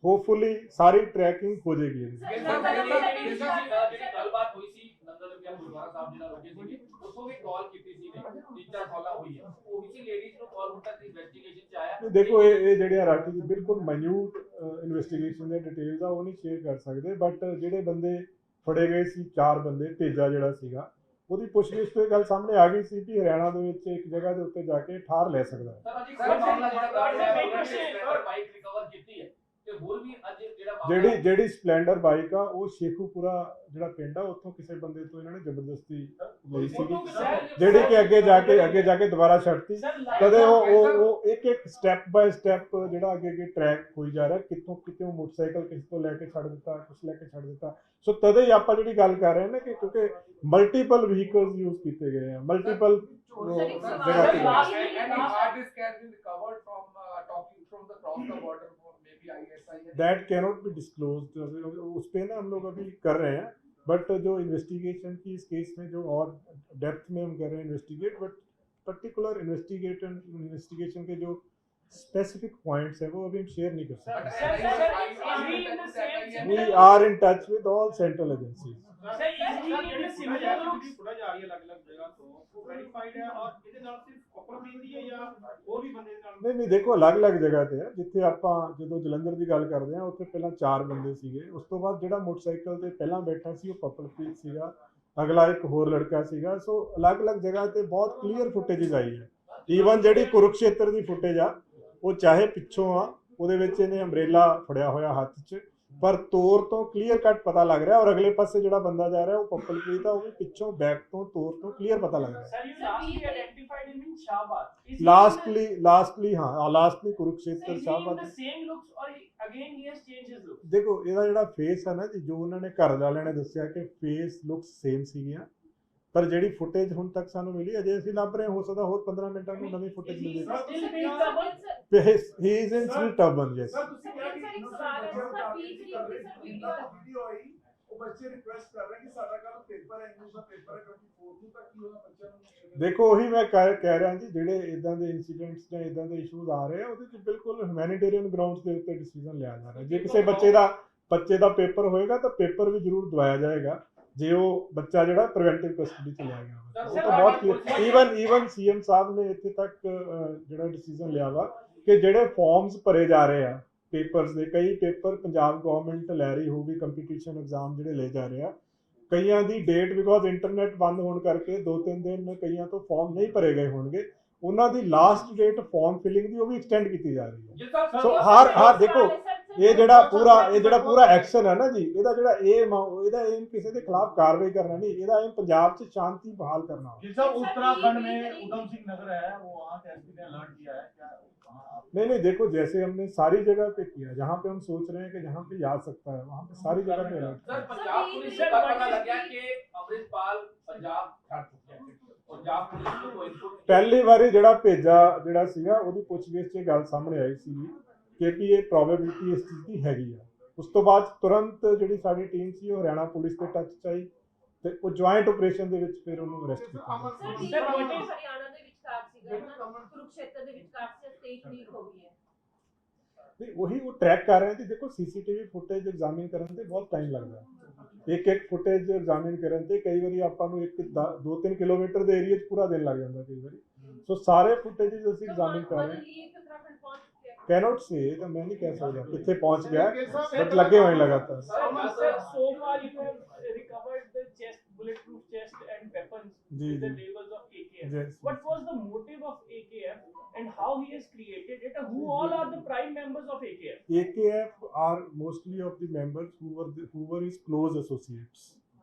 ਹੋਪਫੁਲੀ ਸਾਰੀ ਟਰੈਕਿੰਗ ਹੋ ਜਾਏਗੀ ਇਹਦੀ ਜਿਹੜੀ ਗੱਲਬਾਤ ਹੋਈ ਸੀ ਨੰਦਨ ਲੁਧਿਆਣਾ ਗੁਰਦੁਆਰਾ ਸਾਹਿਬ ਜਿਹੜਾ ਰੁਕੇ ਸੀਗੇ ਉਸੋਂ ਵੀ ਕਾਲ ਕੀਤੀ ਸੀ ਨੇ 3-4 ਕਾਲਾਂ ਹੋਈ ਹੈ ਉਹ ਵੀ ਲੇਡੀਜ਼ ਨੂੰ ਕਾਲ ਹੁਣ ਤੱਕ ਇਨਵੈਸਟੀਗੇਸ਼ਨ ਚ ਆਇਆ ਦੇਖੋ ਇਹ ਜਿਹੜੀਆਂ ਰਾਠੀ ਦੀ ਬਿਲਕੁਲ ਮਾਈਨਿਊਟ ਇਨਵੈਸਟੀਗੇਸ਼ਨ ਦੇ ਡਿਟੇਲਸ ਆ ਉਹ ਨਹੀਂ ਸ਼ੇਅਰ ਕਰ ਸਕਦੇ ਬਟ ਜਿਹੜੇ ਬੰਦੇ ਫੜੇ ਗਏ ਸੀ 4 ਬੰਦੇ ਤੇਜਾ ਜਿਹੜਾ ਸੀਗਾ ਉਹਦੀ ਪੁੱਛਗਿੱਛ ਤੋਂ ਇਹ ਗੱਲ ਸਾਹਮਣੇ ਆ ਗਈ ਸੀ ਕਿ ਹਰਿਆਣਾ ਦੇ ਵਿੱਚ ਇੱਕ ਜਗ੍ਹਾ ਦੇ ਉੱਤੇ ਜਾ ਕੇ ਠਾਰ ਲੈ ਸਕਦਾ ਹੈ ਸਰ ਅਜੀ ਸਰ ਮਾਮਲਾ ਜਿਹੜਾ ਗਾਰਡ ਹੈ ਬਾਈਕ ਰਿਕਵਰ ਕੀਤੀ ਹੈ ਤੇ ਹੋਰ ਵੀ ਅੱਜ ਜਿਹੜਾ ਜਿਹੜੀ ਸਪਲੈਂਡਰ ਬਾਈਕ ਆ ਉਹ ਸ਼ੇਖੂਪੁਰਾ ਜਿਹੜਾ ਪਿੰਡ ਆ ਉੱਥੋਂ ਕਿਸੇ ਬੰਦੇ ਤੋਂ ਇਹਨਾਂ ਨੇ ਜ਼ਬਰਦਸਤੀ ਲਈ ਸੀਗੀ ਜਿਹੜੀ ਕਿ ਅੱਗੇ ਜਾ ਕੇ ਦੁਬਾਰਾ ਛੱਡਤੀ ਕਦੇ ਉਹ ਇੱਕ ਸਟੈਪ ਬਾਏ ਸਟੈਪ ਜਿਹੜਾ ਅੱਗੇ ਟਰੈਕ ਹੋਈ ਜਾ ਰਿਹਾ ਕਿਤੋਂ ਮੋਟਰਸਾਈਕਲ ਕਿਸੇ ਤੋਂ ਲੈ ਕੇ ਛੱਡ ਦਿੱਤਾ ਕੁਝ ਲੈ ਕੇ ਛੱਡ ਦਿੱਤਾ ਸੋ ਤਦੇ ਹੀ ਆਪਾਂ ਜਿਹੜੀ ਗੱਲ ਕਰ ਰਹੇ ਹਾਂ ਨਾ ਕਿ ਕਿਉਂਕਿ ਮਲਟੀਪਲ ਵਹੀਕਲਸ ਯੂਜ਼ ਕੀਤੇ ਗਏ ਆ ਮਲਟੀਪਲ ਜਗ੍ਹਾ ਤੇ Any hard disk has been recovered from the cross the border for maybe ISI. that cannot be disclosed उस पे ना हम लोग अभी कर रहे हैं बट जो इन्वेस्टिगेशन की इस केस में जो और डेप्थ में हम कर रहे हैं इन्वेस्टिगेट बट पर्टिकुलर इन्वेस्टिगेशन के जो स्पेसिफिक पॉइंट्स है वो अभी हम शेयर नहीं कर सकते we are in touch with all central agencies Sir, ਜਿਹੜੀ ਸਿਮਜ ਹੈ ਜਿਹੜੀ ਫੁਟੇਜ ਆ ਰਹੀ ਹੈ ਅਲੱਗ-ਅਲੱਗ ਜਗ੍ਹਾ ਤੋਂ ਉਹ ਵੈਰੀਫਾਈਡ ਹੈ ਔਰ ਇਹਦੇ ਨਾਲ ਸਿਰਫ ਕਪਲਪ੍ਰੀਤ ਦੀ ਹੈ ਜਾਂ ਹੋਰ ਵੀ ਬੰਦੇ ਦੇ ਨਾਲ ਨਹੀਂ ਦੇਖੋ ਅਲੱਗ-ਅਲੱਗ ਜਗ੍ਹਾ ਤੇ ਹੈ ਜਿੱਥੇ ਆਪਾਂ ਜਦੋਂ ਜਲੰਧਰ ਦੀ ਗੱਲ ਕਰਦੇ ਹਾਂ ਉੱਥੇ ਪਹਿਲਾਂ 4 ਬੰਦੇ ਸੀਗੇ ਉਸ ਤੋਂ ਬਾਅਦ ਜਿਹੜਾ ਮੋਟਰਸਾਈਕਲ ਤੇ ਪਹਿਲਾਂ ਬੈਠਾ ਸੀ ਉਹ ਪਪਲਪ੍ਰੀਤ ਸੀਗਾ ਅਗਲਾ ਇੱਕ ਹੋਰ ਲੜਕਾ ਸੀਗਾ ਸੋ ਅਲੱਗ-ਅਲੱਗ ਜਗ੍ਹਾ ਤੇ ਬਹੁਤ ਕਲੀਅਰ ਫੁਟੇਜ ਆਈ ਹੈ ਈਵਨ ਜਿਹੜੀ ਕੁਰੂਕਸ਼ੇਤਰ ਦੀ ਫੁਟੇਜ ਆ ਉਹ ਚਾਹੇ ਪਿੱਛੋਂ ਆ ਉਹਦੇ ਵਿੱਚ ਇਹਨੇ ਅੰਬ੍ਰੇਲਾ ਫੜਿਆ ਹੋਇਆ ਹੱਥ 'ਚ ਪਰ ਤੋਰ ਤੋਂ ਕਲੀਅਰ ਕੱਟ ਪਤਾ ਲੱਗ ਰਿਹਾ ਔਰ ਅਗਲੇ ਪਾਸੇ ਜਿਹੜਾ ਬੰਦਾ ਜਾ ਰਿਹਾ ਉਹ ਪਪਲਪ੍ਰੀਤ ਆ ਉਹ ਵੀ ਪਿੱਛੋਂ ਬੈਕ ਤੋਂ ਤੋਰ ਤੋਂ ਕਲੀਅਰ ਪਤਾ ਲੱਗ ਰਿਹਾ Sir, you lastly identified him in Shahbaz. Is he lastly Kurukshetra in Shahbad the same looks or again he has changed his look? ਦੇਖੋ ਇਹਦਾ ਜਿਹੜਾ ਫੇਸ ਹੈ ਨਾ ਜੀ ਜੋ ਉਹਨਾਂ ਨੇ ਘਰ ਵਾਲਿਆਂ ਨੇ ਦੱਸਿਆ ਕਿ ਫੇਸ ਲੁਕਸ ਸੇਮ ਸੀਗੀਆਂ ਪਰ ਜਿਹੜੀ ਫੁਟੇਜ ਹੁਣ ਤੱਕ ਸਾਨੂੰ ਮਿਲੀ ਅਜੇ ਅਸੀਂ ਲੱਭ ਰਹੇ ਹੋ ਸਕਦਾ ਹੋਰ 15 ਮਿੰਟਾਂ ਨੂੰ ਨਵੀਂ ਫੁਟੇਜ ਮਿਲ Still ਜਾਵੇ being stubborn? He is in still turban yes sir ਤੁਸੀਂ ਕਿਹਾ ਸਰ, ਇੱਕ ਸਵਾਲ ਹੈ, ਸਰ, ਪੀਚ ਦੀ ਹੁੰਦੀ, ਸਰ, ਵੀਡੀਓ ਆਈ ਉਹ ਬੱਚੇ ਰਿਕੁਐਸਟ ਕਰ ਰਹੇ ਕਿ ਸਾਡਾ ਕੱਲ ਪੇਪਰ ਹੈ ਇੰਗਲਿਸ਼ ਦਾ ਪੇਪਰ ਹੈ 24 ਨੂੰ ਤੱਕ ਕੀ ਉਹਨਾਂ ਬੱਚਿਆਂ ਨੂੰ ਦੇਖੋ ਉਹੀ ਮੈਂ ਕਹਿ ਰਿਹਾ ਜੀ ਜਿਹੜੇ ਇਦਾਂ ਦੇ ਇਨਸੀਡੈਂਟਸ ਜਾਂ ਇਦਾਂ ਦੇ ਇਸ਼ੂਜ਼ ਆ ਰਹੇ ਆ ਉਹਦੇ 'ਚ ਬਿਲਕੁਲ ਹਿਊਮੈਨਿਟੇਰੀਅਨ ਗਰਾਊਂਡਸ ਦੇ ਉੱਤੇ ਡਿਸੀਜਨ ਲਿਆ ਜਾ ਰਿਹਾ ਜੇ ਕਿਸੇ ਬੱਚੇ ਦਾ ਪੇਪਰ ਹੋਏਗਾ ਤਾਂ ਪੇਪਰ ਵੀ ਜ਼ਰੂਰ ਦਵਾਇਆ ਜਾਏਗਾ ਜੇ ਉਹ ਬੱਚਾ ਜਿਹੜਾ ਪ੍ਰੀਵੈਂਟਿਵ ਕਸਟਡੀ 'ਚ ਲਿਆ ਗਿਆ ਹੋਵੇ ਉਹ ਤਾਂ ਬਹੁਤ ਕਲੀਅਰ ਈਵਨ ਸੀਐਮ ਸਾਹਿਬ ਨੇ ਇੱਥੇ ਤੱਕ ਜਿਹੜਾ ਡਿਸੀਜਨ ਲਿਆ ਵਾ ਕਿ ਜਿਹੜੇ ਫਾਰਮਸ ਭਰੇ ਜਾ ਰਹੇ ਆ ਪੇਪਰਸ ਦੇ ਕਈ ਪੇਪਰ ਪੰਜਾਬ ਗਵਰਨਮੈਂਟ ਲੈ ਰਹੀ ਹੋਊਗੀ ਕੰਪੀਟੀਸ਼ਨ ਐਗਜ਼ਾਮ ਜਿਹੜੇ ਲੈ ਜਾ ਰਹੇ ਆ ਕਈਆਂ ਦੀ ਡੇਟ ਬਿਕੋਜ਼ ਇੰਟਰਨੈਟ ਬੰਦ ਹੋਣ ਕਰਕੇ 2-3 ਦਿਨ ਕਈਆਂ ਤੋਂ ਫਾਰਮ ਨਹੀਂ ਭਰੇ ਗਏ ਹੋਣਗੇ ਉਹਨਾਂ ਦੀ ਲਾਸਟ ਡੇਟ ਫਾਰਮ ਫਿਲਿੰਗ ਦੀ ਉਹ ਵੀ ਐਕਸਟੈਂਡ ਕੀਤੀ ਜਾ ਰਹੀ ਹੈ ਸੋ ਹਰ ਦੇਖੋ ਇਹ ਜਿਹੜਾ ਪੂਰਾ ਐਕਸ਼ਨ ਹੈ ਨਾ ਜੀ ਇਹਦਾ ਏਮ ਕਿਸੇ ਦੇ ਖਿਲਾਫ ਕਾਰਵਾਈ ਕਰਨਾ ਨਹੀਂ ਇਹਦਾ ਏਮ ਪੰਜਾਬ 'ਚ शांति बहाल करना हो जैसा उत्तराखंड में उधम सिंह नगर है वो वहाँ से एसपी ने अलर्ट किया है क्या नहीं देखो जैसे हमने सारी जगह पे किया जहाँ पे हम सोच रहे हैं कि जहाँ पे आ सकता है वहाँ पे सारी जगह पे अलर्ट सर पंजाब पुलिस से पता लग गया कि अमृतपाल पंजाब छड़ चुके हैं पंजाब पुलिस को इनपुट ਪਹਿਲੀ ਵਾਰੀ ਜਿਹੜਾ ਸੀਗਾ ਉਹਦੀ ਪੁੱਛਗਿੱਛ 'ਚ ਗੱਲ ਸਾਹਮਣੇ ਆਈ ਸੀ ਕਿ ਇਹ ਪ੍ਰੋਬੇਬਿਲਿਟੀ ਇਸ ਚੀਜ਼ ਦੀ ਹੈਗੀ ਆ ਉਸ ਤੋਂ ਬਾਅਦ ਤੁਰੰਤ ਜਿਹੜੀ ਸਾਡੀ ਟੀਮ ਸੀ ਉਹ ਹਰਿਆਣਾ ਪੁਲਿਸ ਦੇ ਟੱਚ 'ਚ ਆਈ ਤੇ ਉਹ ਜੁਆਇੰਟ ਆਪਰੇਸ਼ਨ ਦੇ ਵਿੱਚ ਫਿਰ ਉਹਨੂੰ ਅਰੈਸਟ ਕੀਤਾ sir Sir, what is- Haryana ਦੇ ਵਿਚਕਾਰ ਸੀਗਾ ਨਾ ਕੁਰੂਕਸ਼ੇਤਰ ਦੇ ਵਿਚਕਾਰ ਸੀ 23 ਤਰੀਕ ਹੋ ਗਈ ਹੈ ਨਹੀਂ ਉਹੀ ਉਹ ਟਰੈਕ ਕਰ ਰਹੇ ਸੀ ਦੇਖੋ ਸੀਸੀਟੀਵੀ ਫੁਟੇਜ ਐਗਜ਼ਾਮਿਨ ਕਰਨ ਤੇ ਬਹੁਤ ਟਾਈਮ ਲੱਗਦਾ ਇੱਕ ਫੁਟੇਜ ਐਗਜ਼ਾਮਿਨ ਕਰਨ ਤੇ ਕਈ ਵਾਰੀ ਆਪਾਂ ਨੂੰ 2-3 ਕਿਲੋਮੀਟਰ ਦੇ ਏਰੀਆ 'ਚ ਪੂਰਾ ਦਿਨ ਲੱਗ ਜਾਂਦਾ ਕਈ ਵਾਰੀ ਸੋ ਸਾਰੇ ਫੁਟੇजेस ਅਸੀਂ तो एग्जामिन कर रहे हैं। लिए कि उत्तराखंड पहुंच चुके हैं। कैनॉट से तो मैं नहीं कह सकता कितने पहुंच गया गिल साहब, बट लगे हुए हैं लगातार। Sir, so far you have recovered the chest, bulletproof chest and weapons ji, with the ji. labels of AKF. Yes. What was the motive of AKF and how he has created it? And who all are the prime members of AKF? AKF are mostly of the members who were his close associates.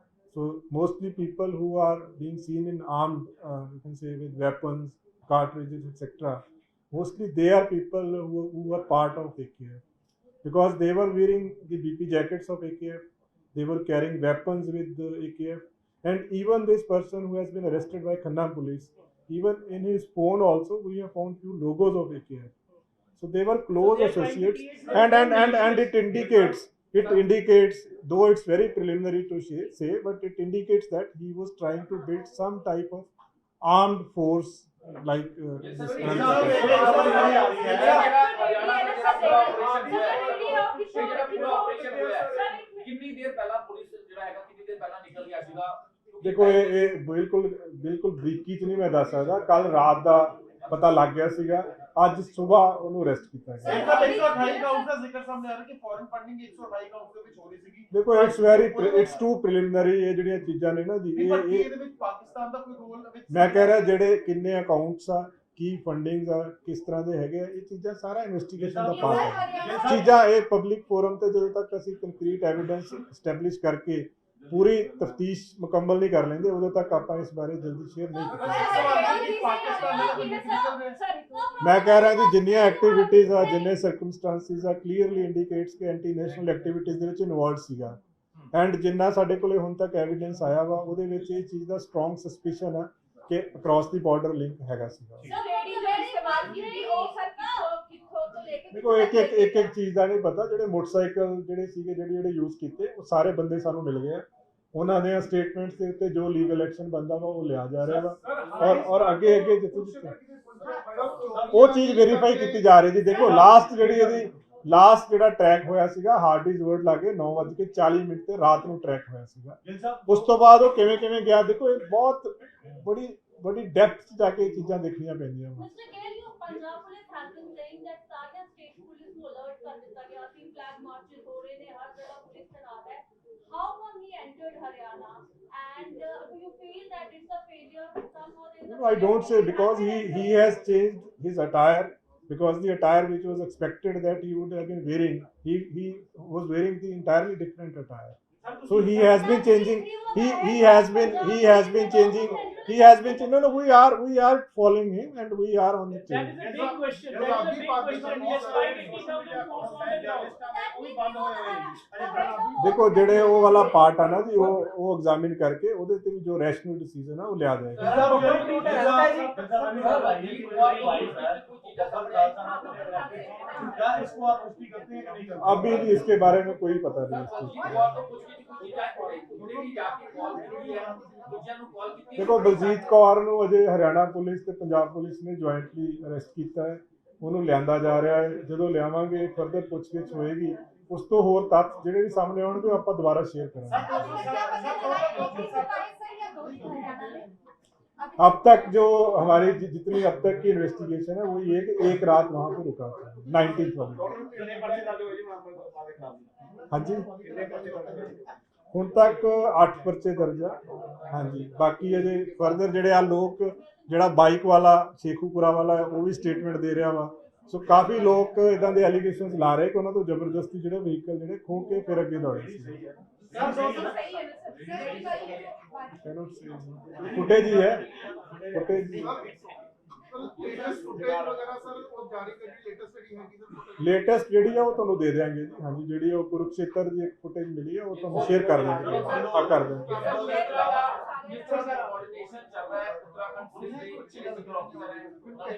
So mostly people who are being seen in armed, you can say with weapons, cartridges, etc. Mostly they are people who were part of AKF because they were wearing the BP jackets of AKF. They were carrying weapons with the AKF, and even this person who has been arrested by Khanna police, even in his phone also we have found few logos of AKF. So they were close So they are trying to associates, create and it indicates, though it's very preliminary to say, but it indicates that he was trying to build some type of armed force like this. ਕਿੰਨੀ ਦੇਰ ਪਹਿਲਾਂ police ਜਿਹੜਾ ਹੈਗਾ ਕਿੰਨੀ ਦੇਰ ਪਹਿਲਾਂ ਨਿਕਲ ਗਿਆ ਸੀਗਾ? ਦੇਖੋ ਇਹ ਬਿਲਕੁਲ ਬਰੀਕੀ ਚ ਨਹੀਂ ਮੈਂ ਦੱਸ ਸਕਦਾ। ਕੱਲ ਰਾਤ ਦਾ ਪਤਾ ਲੱਗ ਗਿਆ ਸੀਗਾ, ਅੱਜ ਸਵੇਰ ਉਹਨੂੰ ਅਰੈਸਟ ਕੀਤਾ ਗਿਆ। 128 का उसका जिक्र सामने आ रहा है कि फॉरेन फंडिंग 128 का उसਦੇ ਵਿੱਚ ਹੋ ਰਹੀ ਸੀਗੀ। ਦੇਖੋ ਇਟਸ ਟੂ ਪ੍ਰੀਲਿਮਿਨਰੀ। ਇਹ ਜਿਹੜੀਆਂ ਚੀਜ਼ਾਂ ਨੇ ਨਾ ਜੀ, ਪਰ ਕੀ ਇਹ ਇਹਦੇ ਵਿੱਚ ਪਾਕਿਸਤਾਨ ਦਾ ਕੋਈ ਰੋਲ ਵਿੱਚ ਮੈਂ ਕਹਿ ਰਿਹਾ ਜਿਹੜੇ ਕਿੰਨੇ ਅਕਾਊਂਟਸ ਆ, ਕੀ ਫੰਡਿੰਗ ਆ, ਕਿਸ ਤਰ੍ਹਾਂ ਦੇ ਹੈਗੇ ਆ, ਇਹ ਚੀਜ਼ਾਂ ਸਾਰਾ ਇਨਵੈਸਟੀਗੇਸ਼ਨ ਦਾ ਪਾਰਟ ਹੈ। ਚੀਜ਼ਾਂ ਇਹ ਪਬਲਿਕ ਫੋਰਮ ਤੇ ਜਦੋਂ ਤੱਕ ਅਸੀਂ ਕੰਕਰੀਟ ਐਵੀਡੈਂਸ ਸਟੈਬਲਿਸ਼ ਕਰਕੇ ਪੂਰੀ ਤਫਤੀਸ਼ ਮੁਕੰਮਲ ਨਹੀਂ ਕਰ ਲੈਂਦੇ, ਉਦੋਂ ਤੱਕ ਆਪਾਂ ਇਸ ਬਾਰੇ ਜਲਦੀ ਸ਼ੇਅਰ ਨਹੀਂ ਕਰਦੇ। ਮੈਂ ਕਹਿ ਰਿਹਾ ਜੀ ਜਿੰਨੀਆਂ ਐਕਟੀਵਿਟੀਜ਼ ਆ, ਜਿੰਨੇ ਸਰਕਮਸਟੈਂਸਿਸ ਆ, ਕਲੀਅਰਲੀ ਇੰਡੀਕੇਟਸ ਕਿ ਐਂਟੀ ਨੈਸ਼ਨਲ ਐਕਟੀਵਿਟੀਜ਼ ਦੇ ਵਿੱਚ ਇਨਵੋਲਵਡ ਸੀਗਾ। ਐਂਡ ਜਿੰਨਾ ਸਾਡੇ ਕੋਲੇ ਹੁਣ ਤੱਕ ਐਵੀਡੈਂਸ ਆਇਆ ਵਾ, ਉਹਦੇ ਵਿੱਚ ਇਹ ਚੀਜ਼ ਦਾ ਸਟਰੋਂਗ ਸਸਪੀਸ਼ਨ ਆ ਕਿ ਅਕ੍ਰੋਸ ਦੀ ਬਾਰਡਰ ਲਿੰਕ ਹੈਗਾ ਸੀਗਾ। ਦੇਖੋ ਇੱਕ ਚੀਜ਼ ਦਾ ਨਹੀਂ ਪਤਾ। ਜਿਹੜੇ ਮੋਟਰਸਾਈਕਲ ਜਿਹੜੇ ਸੀਗੇ ਜਿਹੜੇ ਯੂਜ਼ ਕੀਤੇ, ਉਹ ਸਾਰੇ ਬੰਦੇ ਸਾਨੂੰ ਮਿਲ ਗਏ ਆ। ਉਹਨਾਂ ਦੇ ਸਟੇਟਮੈਂਟਸ ਦੇ ਉੱਤੇ ਜੋ ਲੀਗਲ ਐਕਸ਼ਨ ਬਣਦਾ ਵਾ ਉਹ ਲਿਆ ਜਾ ਰਿਹਾ ਵਾ, ਔਰ ਅੱਗੇ ਜਿੱਥੇ ਉਹ ਚੀਜ਼ ਵੈਰੀਫਾਈ ਕੀਤੀ ਜਾ ਰਹੀ ਜੀ। ਦੇਖੋ ਲਾਸਟ ਜਿਹੜਾ ਟਰੈਕ ਹੋਇਆ ਸੀਗਾ ਹਾਰਡੀਜ਼ ਵਰਡ ਲਾਗੇ 9:40 ਤੇ ਰਾਤ ਨੂੰ ਟਰੈਕ ਹੋਇਆ ਸੀਗਾ। ਉਸ ਤੋਂ ਬਾਅਦ ਉਹ ਕਿਵੇਂ ਗਿਆ, ਦੇਖੋ ਇਹ ਬਹੁਤ ਬੜੀ ਡੈਪਥ 'ਚ ਜਾ ਕੇ ਇਹ ਚੀਜ਼ਾਂ ਦੇਖਣੀਆਂ ਪੈਂਦੀਆਂ ਵਾ। Punjab police has been saying that सारे स्टेट पुलिस को अलर्ट कर दिया गया थी, फ्लैग मार्चेस हो रहे थे, हर जगह पुलिस तैनात है। How come he entered Haryana and do you feel that it's a failure somehow? No, I don't say, because he has changed his attire, because the attire which was expected that he would have been wearing, he was wearing the entirely different attire. So he has been changing. He has been changing. No, we are following him and we are on the That trail. is a big question. That is a big question. He has 580,000 force on the ground. ਦੇਖੋ ਜਿਹੜੇ ਉਹ ਵਾਲਾ part ਆ ਨਾ ਜੀ, ਉਹ examine ਕਰਕੇ ਉਹਦੇ ਤੇ ਵੀ ਜੋ ਰੈਸ਼ਨਲ ਡਿਸੀਜਨ ਆ ਉਹ ਲਿਆ ਜਾਏਗਾ। अभी भी इसके बारे में कोई पता नहीं। देखो बलजीत कौर ਨੂੰ ਅਜੇ ਹਰਿਆਣਾ ਪੁਲਿਸ ਤੇ ਪੰਜਾਬ ਪੁਲਿਸ ਨੇ ਜੁਆਇੰਟਲੀ ਅਰੈਸਟ ਕੀਤਾ ਹੈ। ਉਹਨੂੰ ਲਿਆਂਦਾ ਜਾ ਰਿਹਾ ਹੈ। ਜਦੋਂ ਲਿਆਵਾਂਗੇ ਫਰਦਰ ਪੁੱਛਗਿੱਛ ਹੋਏਗੀ, ਉਸ ਤੋਂ ਹੋਰ ਤੱਥ ਜਿਹੜੇ ਵੀ ਸਾਹਮਣੇ ਆਉਣਗੇ ਆਪਾਂ ਦੁਬਾਰਾ ਸ਼ੇਅਰ ਕਰਾਂਗੇ। अब तक जो हमारी जितनी अब तक की इन्वेस्टिगेशन है वो ये कि एक रात वहाँ पे रुका था 19th वाली। हाँ जी, ਹੁਣ ਤੱਕ 8 ਪਰਚੇ ਦਰਜ ਆ। ਹਾਂਜੀ, ਬਾਕੀ ਅਜੇ ਫਰਦਰ ਜਿਹੜੇ ਆ ਲੋਕ, ਜਿਹੜਾ ਬਾਈਕ ਵਾਲਾ ਸ਼ੇਖੂਪੁਰਾ ਵਾਲਾ ਉਹ ਵੀ ਸਟੇਟਮੈਂਟ ਦੇ ਰਿਹਾ ਵਾ। ਸੋ ਕਾਫੀ ਲੋਕ ਇਦਾਂ ਦੇ ਐਲੀਗੇਸ਼ਨਸ ਲਾ ਰਹੇ ਕਿ ਉਹਨਾਂ ਤੋਂ ਜ਼ਬਰਦਸਤੀ ਜਿਹੜੇ ਵਹੀਕਲ ਜਿਹੜੇ ਖੋਹ ਕੇ ਫਿਰ ਅੱਗੇ ਦੌੜੇ ਸੀ। फुटेज ही है, फुटेज लेटेस्ट ਜਿਹੜੀ ਆ ਉਹ ਤੁਹਾਨੂੰ ਦੇ ਦੇਵਾਂਗੇ ਜੀ। ਹਾਂਜੀ, ਜਿਹੜੀ ਉਹ ਕੁਰੂਕਸ਼ੇਤਰ ਦੀ ਇੱਕ ਫੁਟੇਜ ਮਿਲੀ ਹੈ ਉਹ ਤੁਹਾਨੂੰ ਸ਼ੇਅਰ ਕਰ ਦਾਂਗੇ। ਕਰ ਦਾਂਗੇ। ਜਿਸ ਤਰ੍ਹਾਂ ਦਾ ਕੋਆਰਡੀਨੇਸ਼ਨ ਚੱਲ ਰਿਹਾ ਹੈ ਉੱਤਰਾਖੰਡ ਪੁਲਿਸ ਦੇ ਜਿਹੜੇ ਸਿਕਿਉਰਿਟੀ ਅਫਸਰ ਹੈ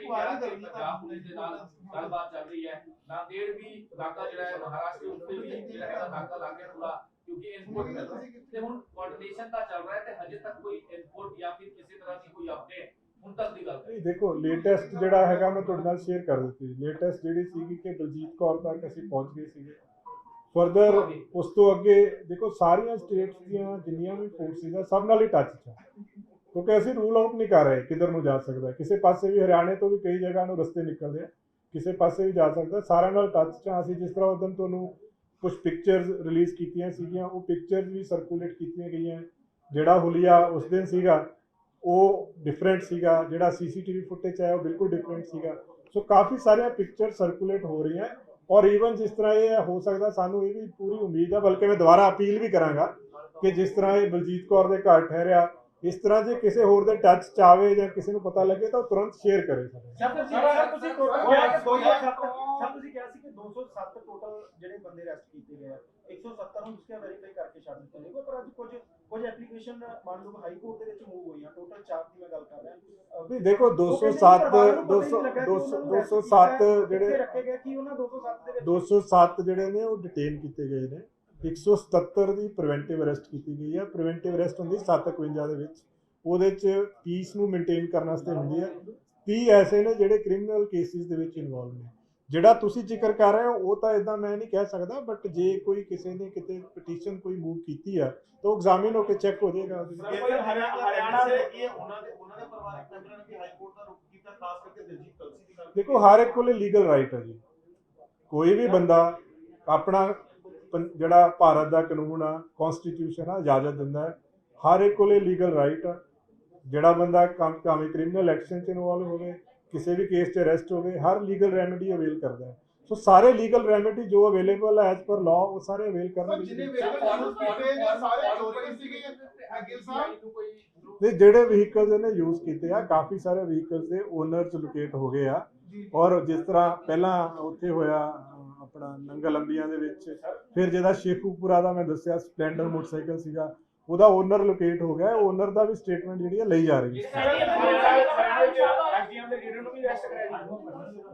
ਉਹਨਾਂ ਦੇ ਵੀ ਕਿਹਾ ਕਿ ਪੰਜਾਬ ਪੁਲਿਸ ਦੇ ਨਾਲ ਗੱਲਬਾਤ ਚੱਲ ਰਹੀ ਹੈ। ਨਾਂਦੇੜ ਵੀ ਨਾਕਾ ਜਿਹੜਾ ਹੈ ਮਹਾਰਾਸ਼ਟਰ ਉੱਤੇ ਵੀ ਜਿਹੜਾ ਹੈ ਨਾਕਾ ਲੱਗ ਗਿਆ ਪੂਰਾ, ਕਿਉਂਕਿ ਇਨਪੁਟ ਮਿਲ ਰਿਹਾ ਤੇ ਹੁਣ ਕੋਆਰਡੀਨੇਸ਼ਨ ਦਾ ਚੱਲ ਰਿਹਾ ਹੈ ਤੇ ਹਜੇ ਤੱਕ ਕੋਈ ਇਨਪੁਟ ਜਾਂ ਫਿਰ ਕਿਸੇ ਤਰ੍ਹਾਂ ਦੀ ਕੋਈ ਅਪਡੇਟ ਹੁਣ ਤੱਕ ਦੀ ਗੱਲ ਨਹੀਂ। ਦੇਖੋ ਲੇਟੈਸਟ ਜਿਹੜਾ ਹੈਗਾ ਮੈਂ ਤੁਹਾਡੇ ਨਾਲ ਸ਼ੇਅਰ ਕਰ ਦਿੱਤੀ। ਲੇਟੈਸਟ ਜਿਹੜੀ ਸੀਗੀ ਕਿ ਬਲਜੀਤ ਕੌਰ ਤੱਕ ਅਸੀਂ ਪਹੁੰਚ ਗਏ ਸੀਗੇ। ਫਰਦਰ ਉਸ ਤੋਂ ਅੱਗੇ ਦੇਖੋ ਸਾਰੀਆਂ ਸਟੇਟਸ ਦੀਆਂ ਜਿੰਨੀਆਂ ਵੀ ਫੋਰਸਿਸ ਆ ਸਭ ਨਾਲ ਹੀ ਟੱਚ 'ਚ ਆ। ਕਿਉਂਕਿ ਅਸੀਂ ਰੂਲ ਆਊਟ ਨਹੀਂ ਕਰ ਰਹੇ ਕਿੱਧਰ ਨੂੰ ਜਾ ਸਕਦਾ, ਕਿਸੇ ਪਾਸੇ ਵੀ ਹਰਿਆਣੇ ਤੋਂ ਵੀ ਕਈ ਜਗ੍ਹਾ ਨੂੰ ਰਸਤੇ ਨਿਕਲਦੇ ਆ, ਕਿਸੇ ਪਾਸੇ ਵੀ ਜਾ ਸਕਦਾ, ਸਾਰਿਆਂ ਨਾਲ ਟੱਚ 'ਚ ਹਾਂ ਅਸੀਂ। ਜਿਸ ਤਰ੍ਹਾਂ ਉਦੋਂ ਤੁਹਾਨੂੰ ਕੁਝ ਪਿਕਚਰਸ ਰਿਲੀਜ਼ ਕੀਤੀਆਂ ਸੀਗੀਆਂ, ਉਹ ਪਿਕਚਰਸ ਵੀ ਸਰਕੂਲੇਟ ਕੀਤੀਆਂ ਗਈਆਂ। ਜਿਹੜਾ ਹੁਲੀਆ ਉਸ ਦਿਨ ਸੀਗਾ ਉਹ ਡਿਫਰੈਂਟ ਸੀਗਾ, ਜਿਹੜਾ ਸੀਸੀਟੀਵੀ ਫੁਟੇਜ ਹੈ ਉਹ ਬਿਲਕੁਲ ਡਿਫਰੈਂਟ ਸੀਗਾ। ਸੋ ਕਾਫੀ ਸਾਰੀਆਂ ਪਿਕਚਰ ਸਰਕੂਲੇਟ ਹੋ ਰਹੀਆਂ, ਔਰ ਈਵਨ ਜਿਸ ਤਰ੍ਹਾਂ ਇਹ ਹੋ ਸਕਦਾ, ਸਾਨੂੰ ਇਹ ਵੀ ਪੂਰੀ ਉਮੀਦ ਹੈ, ਬਲਕਿ ਮੈਂ ਦੁਬਾਰਾ ਅਪੀਲ ਵੀ ਕਰਾਂਗਾ ਕਿ ਜਿਸ ਤਰ੍ਹਾਂ ਇਹ ਬਲਜੀਤ ਕੌਰ ਦੇ ਘਰ ਠਹਿਰਿਆ, ਇਸ ਤਰ੍ਹਾਂ ਜੇ ਕਿਸੇ ਹੋਰ ਦੇ ਟੱਚ 'ਚ ਆਵੇ ਜਾਂ ਕਿਸੇ ਨੂੰ ਪਤਾ ਲੱਗੇ ਤਾਂ ਉਹ ਤੁਰੰਤ ਸ਼ੇਅਰ ਕਰੇ। ਤੁਸੀਂ ਕਿਹਾ ਸੀ ਕਿ 207 ਟੋਟਲ ਜਿਹੜੇ ਬੰਦੇ ਅਰੈਸਟ ਕੀਤੇ ਗਏ ਆ, 170 ਨੂੰ ਤੁਸੀਂ ਵੈਰੀਫਾਈ ਕਰਕੇ ਛੱਡ ਦਿੱਤੇ ਨੇ, ਪਰ ਅੱਜ ਕੁਝ ਐਪਲੀਕੇਸ਼ਨ ਮੰਨ ਲਓ ਹਾਈ ਕੋਰਟ ਦੇ ਵਿੱਚ ਮੂਵ ਹੋਈਆਂ, ਟੋਟਲ 4 ਦੀ ਮੈਂ ਗੱਲ ਕਰ ਰਿਹਾ। ਨਹੀਂ ਦੇਖੋ 207 ਜਿਹੜੇ ਰੱਖੇ ਗਏ ਕਿ ਉਹਨਾਂ 207 ਦੇ ਵਿੱਚ 207 ਜਿਹੜੇ ਨੇ ਉਹ ਡਿਟੇਨ ਕੀਤੇ ਗਏ ਨੇ। 177 ਦੀ ਪ੍ਰੀਵੈਂਟਿਵ ਅਰੈਸਟ ਕੀਤੀ ਗਈ ਹੈ। ਪ੍ਰੀਵੈਂਟਿਵ ਅਰੈਸਟ ਹੁੰਦੀ 751 ਦੇ ਵਿੱਚ, ਉਹਦੇ 'ਚ ਪੀਸ ਨੂੰ ਮੇਨਟੇਨ ਕਰਨ ਵਾਸਤੇ ਹੁੰਦੀ ਹੈ। 30 ਐਸੇ ਨੇ ਜਿਹੜੇ ਕ੍ਰਿਮੀਨਲ ਕੇਸਿਸ ਦੇ ਵਿੱਚ ਇਨਵੋਲਵ ਨੇ। ਜਿਹੜਾ ਤੁਸੀਂ ਜ਼ਿਕਰ ਕਰ ਰਹੇ ਹੋ ਉਹ ਤਾਂ ਇਦਾਂ ਮੈਂ ਨਹੀਂ ਕਹਿ ਸਕਦਾ, ਬਟ ਜੇ ਕੋਈ ਕਿਸੇ ਨੇ ਕਿਤੇ ਪਟੀਸ਼ਨ ਕੋਈ ਮੂਵ ਕੀਤੀ ਆ ਤਾਂ ਉਹ ਐਗਜ਼ਾਮਿਨ ਹੋ ਕੇ ਚੈੱਕ ਹੋ ਜਾਏਗਾ। ਹਰਿਆਣਾ ਦੇ ਇਹ ਉਹਨਾਂ ਦੇ ਪਰਿਵਾਰਕ ਮੈਂਬਰਾਂ ਨੇ ਵੀ ਹਾਈ ਕੋਰਟ ਦਾ ਰੁਖ ਕੀਤਾ, ਖਾਸ ਕਰਕੇ ਦਿਲਜੀਤ ਕਲਸੀ ਦੀ ਗੱਲ। ਦੇਖੋ ਹਰ ਇੱਕ ਕੋਲੇ ਲੀਗਲ ਰਾਈਟ ਹੈ ਜੀ, ਕੋਈ ਵੀ ਬੰਦਾ ਆਪਣਾ ਜਿਹੜਾ ਭਾਰਤ ਦਾ ਕਾਨੂੰਨ ਆ, ਕਨਸਟੀਟਿਊਸ਼ਨ ਆ, ਇਜਾਜ਼ਤ ਦਿੰਦਾ ਹੈ, ਹਰ ਇੱਕ ਕੋਲੇ ਲੀਗਲ ਰਾਈਟ ਆ। ਜਿਹੜਾ ਬੰਦਾ ਭਾਵੇਂ ਕ੍ਰਿਮੀਨਲ ਐਕਸ਼ਨ 'ਚ ਇਨਵੋਲਵ ਹੋਵੇ, ਕਿਸੇ ਵੀ ਕੇਸ 'ਚ ਅਰੈਸਟ ਹੋਵੇ, ਹਰ ਲੀਗਲ ਰੈਮੇਡੀ ਅਵੇਲ ਕਰਦਾ ਹੈ। ਸੋ ਸਾਰੇ ਲੀਗਲ ਰੈਮੇਡੀ ਜੋ ਅਵੇਲੇਬਲ ਹੈ ਐਜ਼ ਪਰ ਲਾਅ, ਉਹ ਸਾਰੇ ਅਵੇਲ ਕਰਨਗੇ। ਜਿੰਨੇ ਵਹੀਕਲ ਯੂਜ਼ ਕੀਤੇ ਨੇ ਸਾਰੇ ਚੋਰੀ ਸੀਗੇ ਅਗਿਲ ਸਾਹਿਬ। ਤੇ ਜਿਹੜੇ ਵਹੀਕਲਸ ਇਹਨੇ ਯੂਜ਼ ਕੀਤੇ ਆ, ਕਾਫੀ ਸਾਰੇ ਵਹੀਕਲਸ ਦੇ ਓਨਰਸ ਲੋਕੇਟ ਹੋ ਗਏ ਆ। ਔਰ ਜਿਸ ਤਰ੍ਹਾਂ ਪਹਿਲਾਂ ਉੱਥੇ ਹੋਇਆ ਆਪਣਾ ਨੰਗਲ ਅੰਬੀਆਂ ਦੇ ਵਿੱਚ, ਫਿਰ ਜਿਹਦਾ ਸ਼ੇਖੂਪੁਰਾ ਦਾ ਮੈਂ ਦੱਸਿਆ ਸਪਲੈਂਡਰ ਮੋਟਰਸਾਈਕਲ ਸੀਗਾ, ਉਹਦਾ ਓਨਰ ਲੋਕੇਟ ਹੋ ਗਿਆ। ਓਨਰ ਦਾ ਵੀ ਸਟੇਟਮੈਂਟ ਜਿਹੜੀ ਹੈ ਲਈ ਜਾ ਰਹੀ ਹੈ।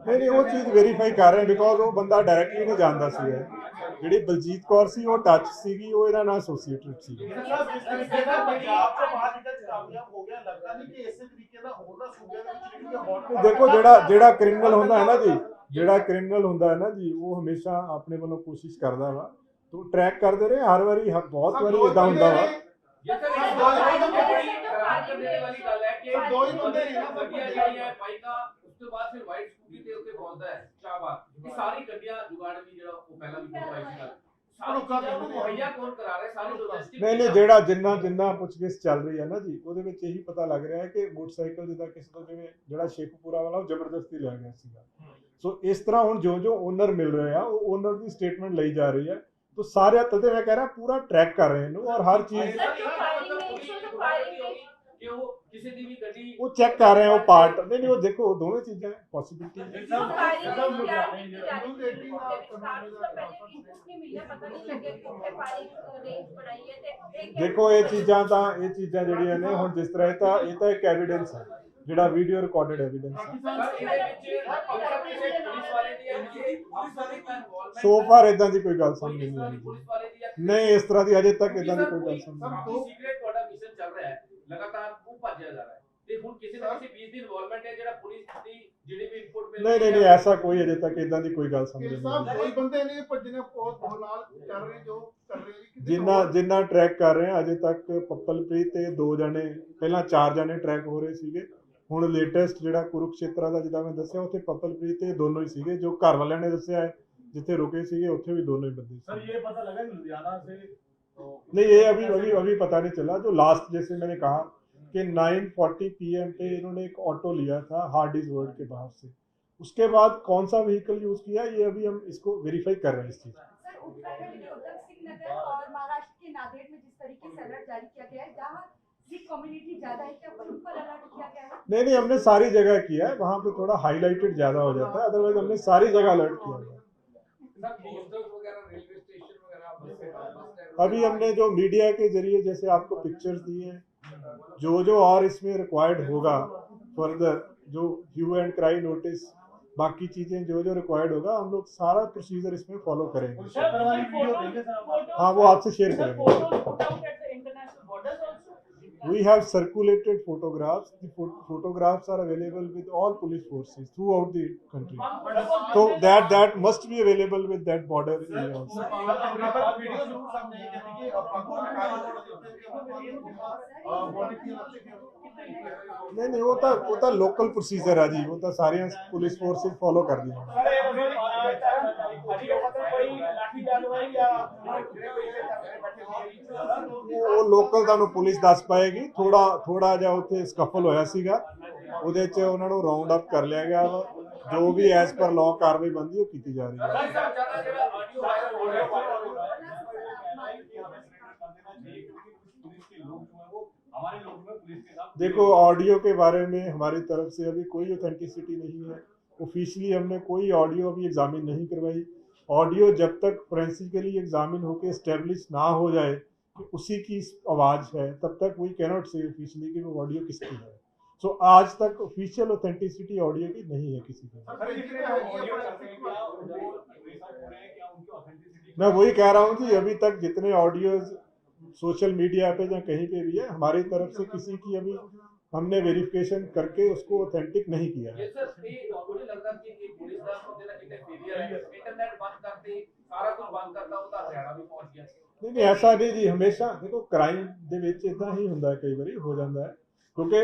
ਨਹੀਂ ਉਹ ਚੀਜ਼ ਵੈਰੀਫਾਈ ਕਰ ਰਹੇ ਬਿਕੋਜ਼ ਉਹ ਬੰਦਾ ਡਾਇਰੈਕਟਲੀ ਨਹੀਂ ਜਾਣਦਾ ਸੀਗਾ। ਜਿਹੜੀ ਬਲਜੀਤ ਕੌਰ ਸੀ ਉਹ ਟੱਚ ਸੀਗੀ, ਉਹ ਇਹਨਾਂ ਨਾਲ ਐਸੋਸੀਏਟਡ ਸੀ। ਪੰਜਾਬ ਤੋਂ ਬਾਹਰ ਨਿਕਲ ਕਾਮਯਾਬ ਹੋ ਗਿਆ, ਲੱਗਦਾ ਨਹੀਂ ਕਿ ਇਸੇ ਤਰੀਕੇ ਨਾਲ ਹੋਰ ਨਾ ਸੂਬਿਆਂ ਦੇ ਵਿੱਚ ਜਿਹੜੀਆਂ ਹੌਟ। ਦੇਖੋ ਜਿਹੜਾ ਕ੍ਰਿਮੀਨਲ ਹੁੰਦਾ ਹੈ ਨਾ ਜੀ, ਜਿਹੜਾ ਕ੍ਰਿਮੀਨਲ ਹੁੰਦਾ ਹੈ ਨਾ ਜੀ, ਉਹ ਹਮੇਸ਼ਾ ਆਪਣੇ ਵੱਲੋਂ ਕੋਸ਼ਿਸ਼ ਕਰਦਾ ਵਾ, ਤੋ ਟਰੈਕ ਕਰਦੇ ਰਹੇ। ਹਰ ਵਾਰੀ ਬਹੁਤ ਵਾਰੀ ਇਦਾਂ ਹੁੰਦਾ ਵਾ। ये सर एक बड़ी हैरान करने वाली गल है कि दो ही बंदे ने ना गड्डियां ਜਿਹੜੀ ਹੈ ਬਾਈਕਾਂ, उसके बाद फिर वाइट स्कूटी ਤੇ ਉੱਤੇ ਪਹੁੰਚਦਾ ਹੈ ਸ਼ਾਹਬਾਦ। ਇਹ ਸਾਰੀ ਗੱਡੀਆਂ ਜੁਗਾੜ ਵੀ ਜਿਹੜਾ ਉਹ ਪਹਿਲਾਂ ਵੀ ਕਰਵਾਈ ਸੀ। ਸਾਰੀ ਚੀਜ਼ਾਂ ਨੂੰ ਮੁਹੱਈਆ ਕੌਣ ਕਰਾ ਰਿਹਾ, ਸਾਰੀ ਲੋਜਿਸਟਿਕ। ਨਹੀਂ ਜਿਹੜਾ ਜਿੰਨਾ ਪੁੱਛਗਿੱਛ ਚੱਲ ਰਹੀ ਹੈ ਨਾ ਜੀ, ਉਹਦੇ ਵਿੱਚ ਇਹੀ ਪਤਾ ਲੱਗ ਰਿਹਾ ਹੈ ਕਿ ਮੋਟਰਸਾਈਕਲ ਜਿੱਦਾਂ ਕਿਸੇ ਤੋਂ, ਜਿਵੇਂ ਜਿਹੜਾ ਸ਼ੇਖੂਪੁਰਾ ਵਾਲਾ ਉਹ ਜ਼ਬਰਦਸਤੀ ਲਿਆ ਗਿਆ ਸੀਗਾ। ਸੋ ਇਸ ਤਰ੍ਹਾਂ ਹੁਣ ਜੋ ਓਨਰ ਮਿਲ ਰਹੇ ਆ, ਉਹ ਓਨਰ ਦੀ ਸਟੇਟਮੈਂਟ ਲਈ ਜਾ ਰਹੀ ਹੈ। तो सारे तदे मैं कह रहा पूरा ट्रैक कर रहे हैं और हर चीज वो चेक कर रहे हैं, वो पार्ट नहीं वो देखो दोनों चीजें पॉसिबिलिटी। देखो ये चीज़ां जड़ियां ने हुण जिस तरह ये तो एक एविडेंस है, ਜਿਹੜਾ video recorded evidence so far ਇਦਾਂ ਦੀ ਕੋਈ ਗੱਲ ਸਾਹਮਣੇ ਨਹੀਂ ਆਈ। ਨਹੀਂ ਇਸ ਤਰ੍ਹਾਂ ਦੀ ਅਜੇ ਤੱਕ ਇਦਾਂ ਦੀ ਕੋਈ ਗੱਲ ਸਾਹਮਣੇ ਨਹੀਂ ਆਈ। ਸੀਕ੍ਰੀਟ ਤੁਹਾਡਾ ਮਿਸ਼ਨ ਚੱਲ ਰਿਹਾ ਹੈ, ਲਗਾਤਾਰ ਉਹ ਭੱਜਿਆ ਜਾ ਰਿਹਾ ਹੈ, ਤੇ ਹੁਣ ਕਿਸੇ ਨਾ ਕਿਸੇ 20 ਦੀ ਇਨਵੋਲਵਮੈਂਟ ਹੈ ਜਿਹੜਾ ਪੁਲਿਸ ਦੀ ਜਿਹੜੀ ਵੀ ਇਨਪੁਟ ਮਿਲ ਨਹੀਂ ਐਸਾ ਕੋਈ ਅਜੇ ਤੱਕ ਇਦਾਂ ਦੀ ਕੋਈ ਗੱਲ ਸਾਹਮਣੇ ਨਹੀਂ ਆਈ। ਕੋਈ ਬੰਦੇ ਨੇ ਭੱਜਣੇ ਬਹੁਤ ਨਾਲ ਕਰ ਰਹੇ ਜੋ ਕਰ ਰਹੇ ਜਿੰਨਾ ਟਰੈਕ ਕਰ ਰਹੇ ਆ ਅਜੇ ਤੱਕ ਪੱਪਲਪ੍ਰੀਤ ਤੇ 2 ਜਣੇ, ਪਹਿਲਾਂ 4 ਜਣੇ ਟਰੈਕ ਹੋ ਰਹੇ ਸੀਗੇ। ਹੁਣ ਲੇਟੈਸਟ ਜਿਹੜਾ ਕੁਰੂਕਸ਼ੇਤਰਾ ਦਾ ਜਿੱਦਾਂ ਮੈਂ ਦੱਸਿਆ, ਉੱਥੇ ਪੱਪਲਪ੍ਰੀਤ ਤੇ ਦੋਨੋਂ ਹੀ ਸੀਗੇ। ਜੋ ਘਰ ਵਾਲਿਆਂ ਨੇ ਦੱਸਿਆ ਹੈ ਜਿੱਥੇ ਰੁਕੇ ਸੀਗੇ ਉੱਥੇ ਵੀ दोनों ही बंदे। सर ये पता लगा कि लुधियाना से नहीं ये अभी पता नहीं चला। जो लास्ट जैसे मैंने कहा कि 9:40 PM पे इन्होंने एक ऑटो लिया था हार्डिस वर्ड के बाहर से, उसके बाद कौन सा व्हीकल यूज किया ये अभी हम इसको वेरीफाई कर रहे हैं इस चीज। सर उत्तराखंड के उधम सिंह नगर और महाराष्ट्र के नांदेड़ में जिस तरीके से अलर्ट जारी किया गया है, जहां सिख कम्युनिटी ज्यादा है, क्या वहीं पर अलर्ट किया गया है? नहीं हमने सारी जगह किया है, वहाँ पे थोड़ा हाईलाइटेड ज्यादा हो जाता है, अदरवाइज हमने सारी जगह अलर्ट किया है। अभी हमने जो मीडिया के जरिए जैसे आपको पिक्चर्स दिए हैं, जो और इसमें रिक्वायर्ड होगा फर्दर, जो ह्यू एंड क्राई नोटिस, बाकी चीजें जो रिक्वायर्ड होगा हम लोग सारा प्रोसीजर इसमें फॉलो करेंगे। हाँ वो आपसे शेयर करेंगे। We have circulated photographs. The photographs are available with all police forces throughout the country. So that must be available with that border area also. Video जरूर सामने आई कहती कि पाकू सरकारी बॉर्डर के उत्ते बॉर्डर की अलग से नहीं वो तो लोकल प्रोसीजर है जी, वो तो सारियां पुलिस फोर्सेस फॉलो कर दी वो ਲੋਕਲ ਤੁਹਾਨੂੰ ਪੁਲਿਸ ਦੱਸ ਪਾਏਗੀ। ਥੋੜਾ ਜਿਹਾ ਉੱਥੇ ਸਕਫਲ ਹੋਇਆ ਸੀਗਾ, ਉਹਦੇ 'ਚ ਉਹਨਾਂ ਨੂੰ ਰਾਉਂਡ ਅਪ ਕਰ ਲਿਆ ਗਿਆ ਵਾ। ਜੋ ਵੀ ਐਸ ਪਰ ਲਾਅ ਕਾਰਵਾਈ ਬਣਦੀ ਉਹ ਕੀਤੀ ਜਾ ਰਹੀ ਹੈ। देखो ऑडियो के बारे में हमारी तरफ से अभी कोई ऑथेंटिसिटी नहीं है। ऑफिशियली हमने कोई ऑडियो अभी एग्जामिन नहीं करवाई। ऑडियो जब तक फोरेंसिकली एग्जामिन होकर इस्टेब्लिश ना हो जाए कि उसी की आवाज़ है, तब तक वी कैनॉट से ऑफिशियली कि वो ऑडियो किसकी है। सो आज तक ऑफिशियल ऑथेंटिसिटी ऑडियो की नहीं है किसी की। मैं वही कह रहा हूँ कि अभी तक जितने ऑडियोज सोशल मीडिया पे या कहीं पे भी है, हमारी तरफ से किसी की अभी हमने वेरिफिकेशन करके उसको ऑथेंटिक नहीं किया है। मुझे लगता है कि पुलिस ਦਾ ਉਹਦੇ ਨਾਲ ਕਿਤੇ ਫੇਲਿਅਰ ਹੈ। ਇੰਟਰਨੈਟ ਬੰਦ ਕਰਤੇ, ਸਾਰਾ ਕੁਝ ਬੰਦ ਕਰਤਾ, ਉਹ ਤਾਂ ਹਰਿਆਣਾ ਵੀ ਪਹੁੰਚ ਗਿਆ। नहीं ऐसा नहीं जी, हमेशा देखो क्राइम ਦੇ ਵਿੱਚ ਇਦਾਂ ਹੀ ਹੁੰਦਾ ਹੈ, ਕਈ ਵਾਰੀ ਹੋ ਜਾਂਦਾ ਹੈ ਕਿਉਂਕਿ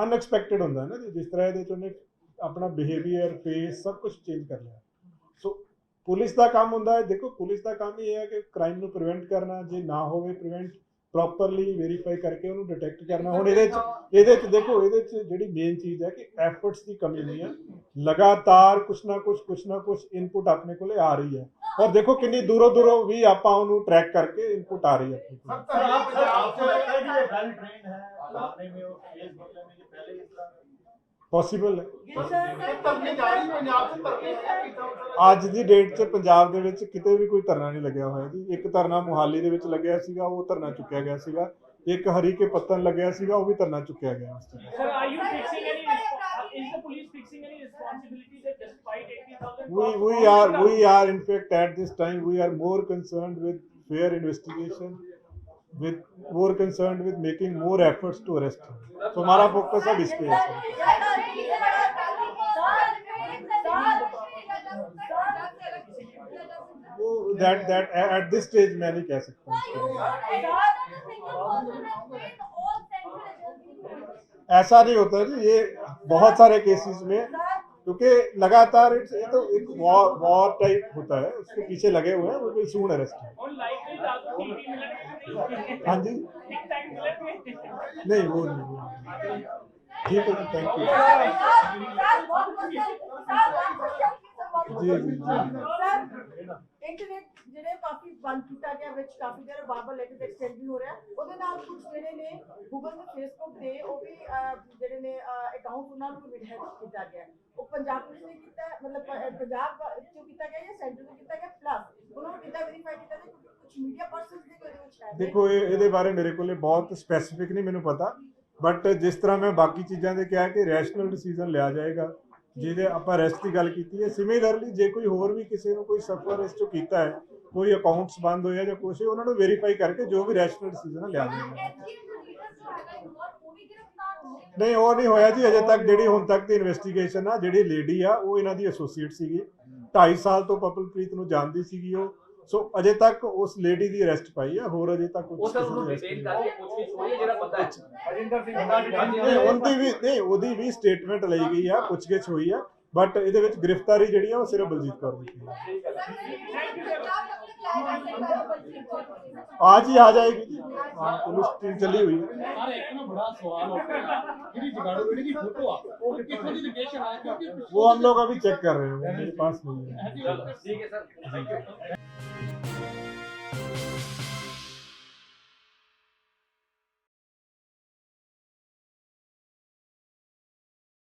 ਅਨਐਕਸਪੈਕਟਡ ਹੁੰਦਾ ਹੈ ਨਾ ਜੀ। ਜਿਸ ਤਰ੍ਹਾਂ ਇਹਦੇ ਚ ਉਹਨੇ ਆਪਣਾ ਬਿਹੇਵੀਅਰ ਫੇਸ ਸਭ ਕੁਝ ਚੇਂਜ ਕਰ ਲਿਆ। ਸੋ ਪੁਲਿਸ ਦਾ ਕੰਮ ਹੁੰਦਾ ਹੈ, ਦੇਖੋ ਪੁਲਿਸ ਦਾ ਕੰਮ ਇਹ ਹੈ ਕਿ ਕ੍ਰਾਈਮ ਨੂੰ ਪ੍ਰੀਵੈਂਟ ਕਰਨਾ, ਜੇ ਨਾ ਹੋਵੇ ਪ੍ਰੀਵੈਂਟ ਪ੍ਰੋਪਰਲੀ ਵੈਰੀਫਾਈ ਕਰਕੇ ਉਹਨੂੰ ਡਿਟੈਕਟ ਕਰਨਾ। ਹੁਣ ਇਹਦੇ ਚ ਦੇਖੋ ਇਹਦੇ ਚ ਜਿਹੜੀ ਮੇਨ ਚੀਜ਼ ਹੈ ਕਿ ਐਫਰਟਸ ਦੀ ਕਮੀ ਨਹੀਂ ਹੈ। ਲਗਾਤਾਰ ਕੁਛ ਨਾ ਕੁਛ ਇਨਪੁਟ ਆਪਣੇ ਕੋਲੇ ਆ ਰਹੀ ਹੈ ਔਰ ਦੇਖੋ ਕਿੰਨੀ ਦੂਰੋਂ ਵੀ ਆਪਾਂ ਉਹਨੂੰ ਟਰੈਕ ਕਰਕੇ ਇਨਪੁਟ ਆ ਰਹੀ ਹੈ। ਪੋਸੀਬਲ ਹੈ। ਅੱਜ ਦੀ ਡੇਟ 'ਚ ਪੰਜਾਬ ਦੇ ਵਿੱਚ ਕਿਤੇ ਵੀ ਕੋਈ ਧਰਨਾ ਨਹੀਂ ਲੱਗਿਆ ਹੋਇਆ ਜੀ। ਇੱਕ ਧਰਨਾ ਮੁਹਾਲੀ ਦੇ ਵਿੱਚ ਲੱਗਿਆ ਸੀਗਾ, ਉਹ ਧਰਨਾ ਚੁੱਕਿਆ ਗਿਆ ਸੀਗਾ। ਇੱਕ ਹਰੀ ਕੇ ਪੱਤਨ ਲੱਗਿਆ ਸੀਗਾ, ਉਹ ਵੀ ਧਰਨਾ ਚੁੱਕਿਆ ਗਿਆ ਉਸ time। Sir, are you fixing any? Is the police fixing any responsibility that despite 80,000? We are in fact at this time we are more concerned with fair investigation, more concerned with making more efforts to arrest him. So हमारा focus अब इस पे है। वो that at this stage मैं नहीं कह सकता। ऐसा नहीं होता जी, ये बहुत सारे केसेस में, क्योंकि लगातार ये तो एक वॉर टाइप होता है, उसके पीछे लगे हुए हैं, वो विल सून अरेस्ट है। हाँ जी, नहीं वो नहीं, ठीक है, थैंक यू जी। इंटरनेट ਜਿਹੜੇ ਕਾਫੀ ਬੰਦ ਕੀਤਾ ਗਿਆ ਵਿੱਚ ਕਾਫੀ ਦੇਰ ਬਾਬਾ ਲੈਟਰ ਤੇ ਐਕਸਟੈਂਡ ਵੀ ਹੋ ਰਿਹਾ, ਉਹਦੇ ਨਾਲ ਕੁਝ ਜਿਹੜੇ ਨੇ ਗੂਗਲ ਤੇ ਫੇਸਬੁੱਕ ਦੇ ਉਹ ਵੀ ਜਿਹੜੇ ਨੇ ਅਕਾਊਂਟ ਉਹਨਾਂ ਨੂੰ ਵੀ ਹੈਕ ਕੀਤਾ ਗਿਆ। ਉਹ ਪੰਜਾਬ ਪੁਲਿਸ ਨੇ ਕੀਤਾ, ਮਤਲਬ ਪੰਜਾਬ ਚੋਂ ਕੀਤਾ ਗਿਆ ਜਾਂ ਸੈਂਟਰ ਤੋਂ ਕੀਤਾ ਗਿਆ, ਪਲੱਸ ਉਹਨਾਂ ਨੂੰ ਕਿੱਦਾਂ ਵੈਰੀਫਾਈ ਕੀਤਾ ਗਿਆ ਕਿਉਂਕਿ ਕੁਝ ਮੀਡੀਆ ਪਰਸਨਸ ਦੇ ਕੋਲ ਵਿੱਚ ਹੈ। ਦੇਖੋ ਇਹਦੇ ਬਾਰੇ ਮੇਰੇ ਕੋਲੇ ਬਹੁਤ ਸਪੈਸੀਫਿਕ ਨਹੀਂ ਮੈਨੂੰ ਪਤਾ, ਬਟ ਜਿਸ ਤਰ੍ਹਾਂ ਮੈਂ ਬਾਕੀ ਚੀਜ਼ਾਂ ਦੇ ਕਿਹਾ ਕਿ ਰੈਸ਼ਨਲ ਡਿਸੀਜਨ ਲਿਆ ਜਾਏਗਾ। ਜਿਹਦੇ ਆਪਾਂ ਅਰੈਸਟ ਦੀ ਗੱਲ ਕੀਤੀ ਹੈ, ਸਿਮਿਲਰਲੀ ਜੇ ਕੋਈ ਹੋਰ ਵੀ ਕਿਸੇ ਨੂੰ ਕੋਈ ਸਫਰ ਇਸ 'ਚੋਂ ਕੀਤਾ ਹੈ, ਕੋਈ ਅਕਾਊਂਟਸ ਬੰਦ ਹੋਇਆ ਜਾਂ ਕੁਛ, ਉਹਨਾਂ ਨੂੰ ਵੈਰੀਫਾਈ ਕਰਕੇ ਜੋ ਵੀ ਰੈਸ਼ਨਲ ਡਿਸੀਜਨ ਲਿਆ ਜਾਏਗਾ। ਨਹੀਂ ਉਹ ਨਹੀਂ ਹੋਇਆ ਜੀ ਅਜੇ ਤੱਕ। ਜਿਹੜੀ ਹੁਣ ਤੱਕ ਦੀ ਇਨਵੈਸਟੀਗੇਸ਼ਨ ਆ, ਜਿਹੜੀ ਲੇਡੀ ਆ ਉਹ ਇਹਨਾਂ ਦੀ ਐਸੋਸੀਏਟ ਸੀਗੀ, 2.5 ਸਾਲ ਤੋਂ ਪਪਲਪ੍ਰੀਤ ਨੂੰ ਜਾਣਦੀ ਸੀਗੀ ਉਹ। ਸੋ ਅਜੇ ਤੱਕ ਉਸ ਲੇਡੀ ਦੀ ਅਰੈਸਟ ਪਾਈ ਆ, ਹੋਰ ਅਜੇ ਤੱਕ ਕੁਝ ਉਹਦੀ ਵੀ ਸਟੇਟਮੈਂਟ ਲਈ ਗਈ ਆ, ਪੁੱਛਗਿੱਛ ਹੋਈ ਆ, ਬਟ ਇਹਦੇ ਵਿੱਚ ਗ੍ਰਿਫਤਾਰੀ ਜਿਹੜੀ ਆ ਉਹ ਸਿਰਫ ਬਲਜੀਤ ਕੌਰ ਦੀ ਹੈ। आज ही आ जाएगी जी, पुलिस टीम चली हुई है। वो हम लोग अभी चेक कर रहे हैं, मेरे पास नहीं है। ठीक है सर, थैंक यू।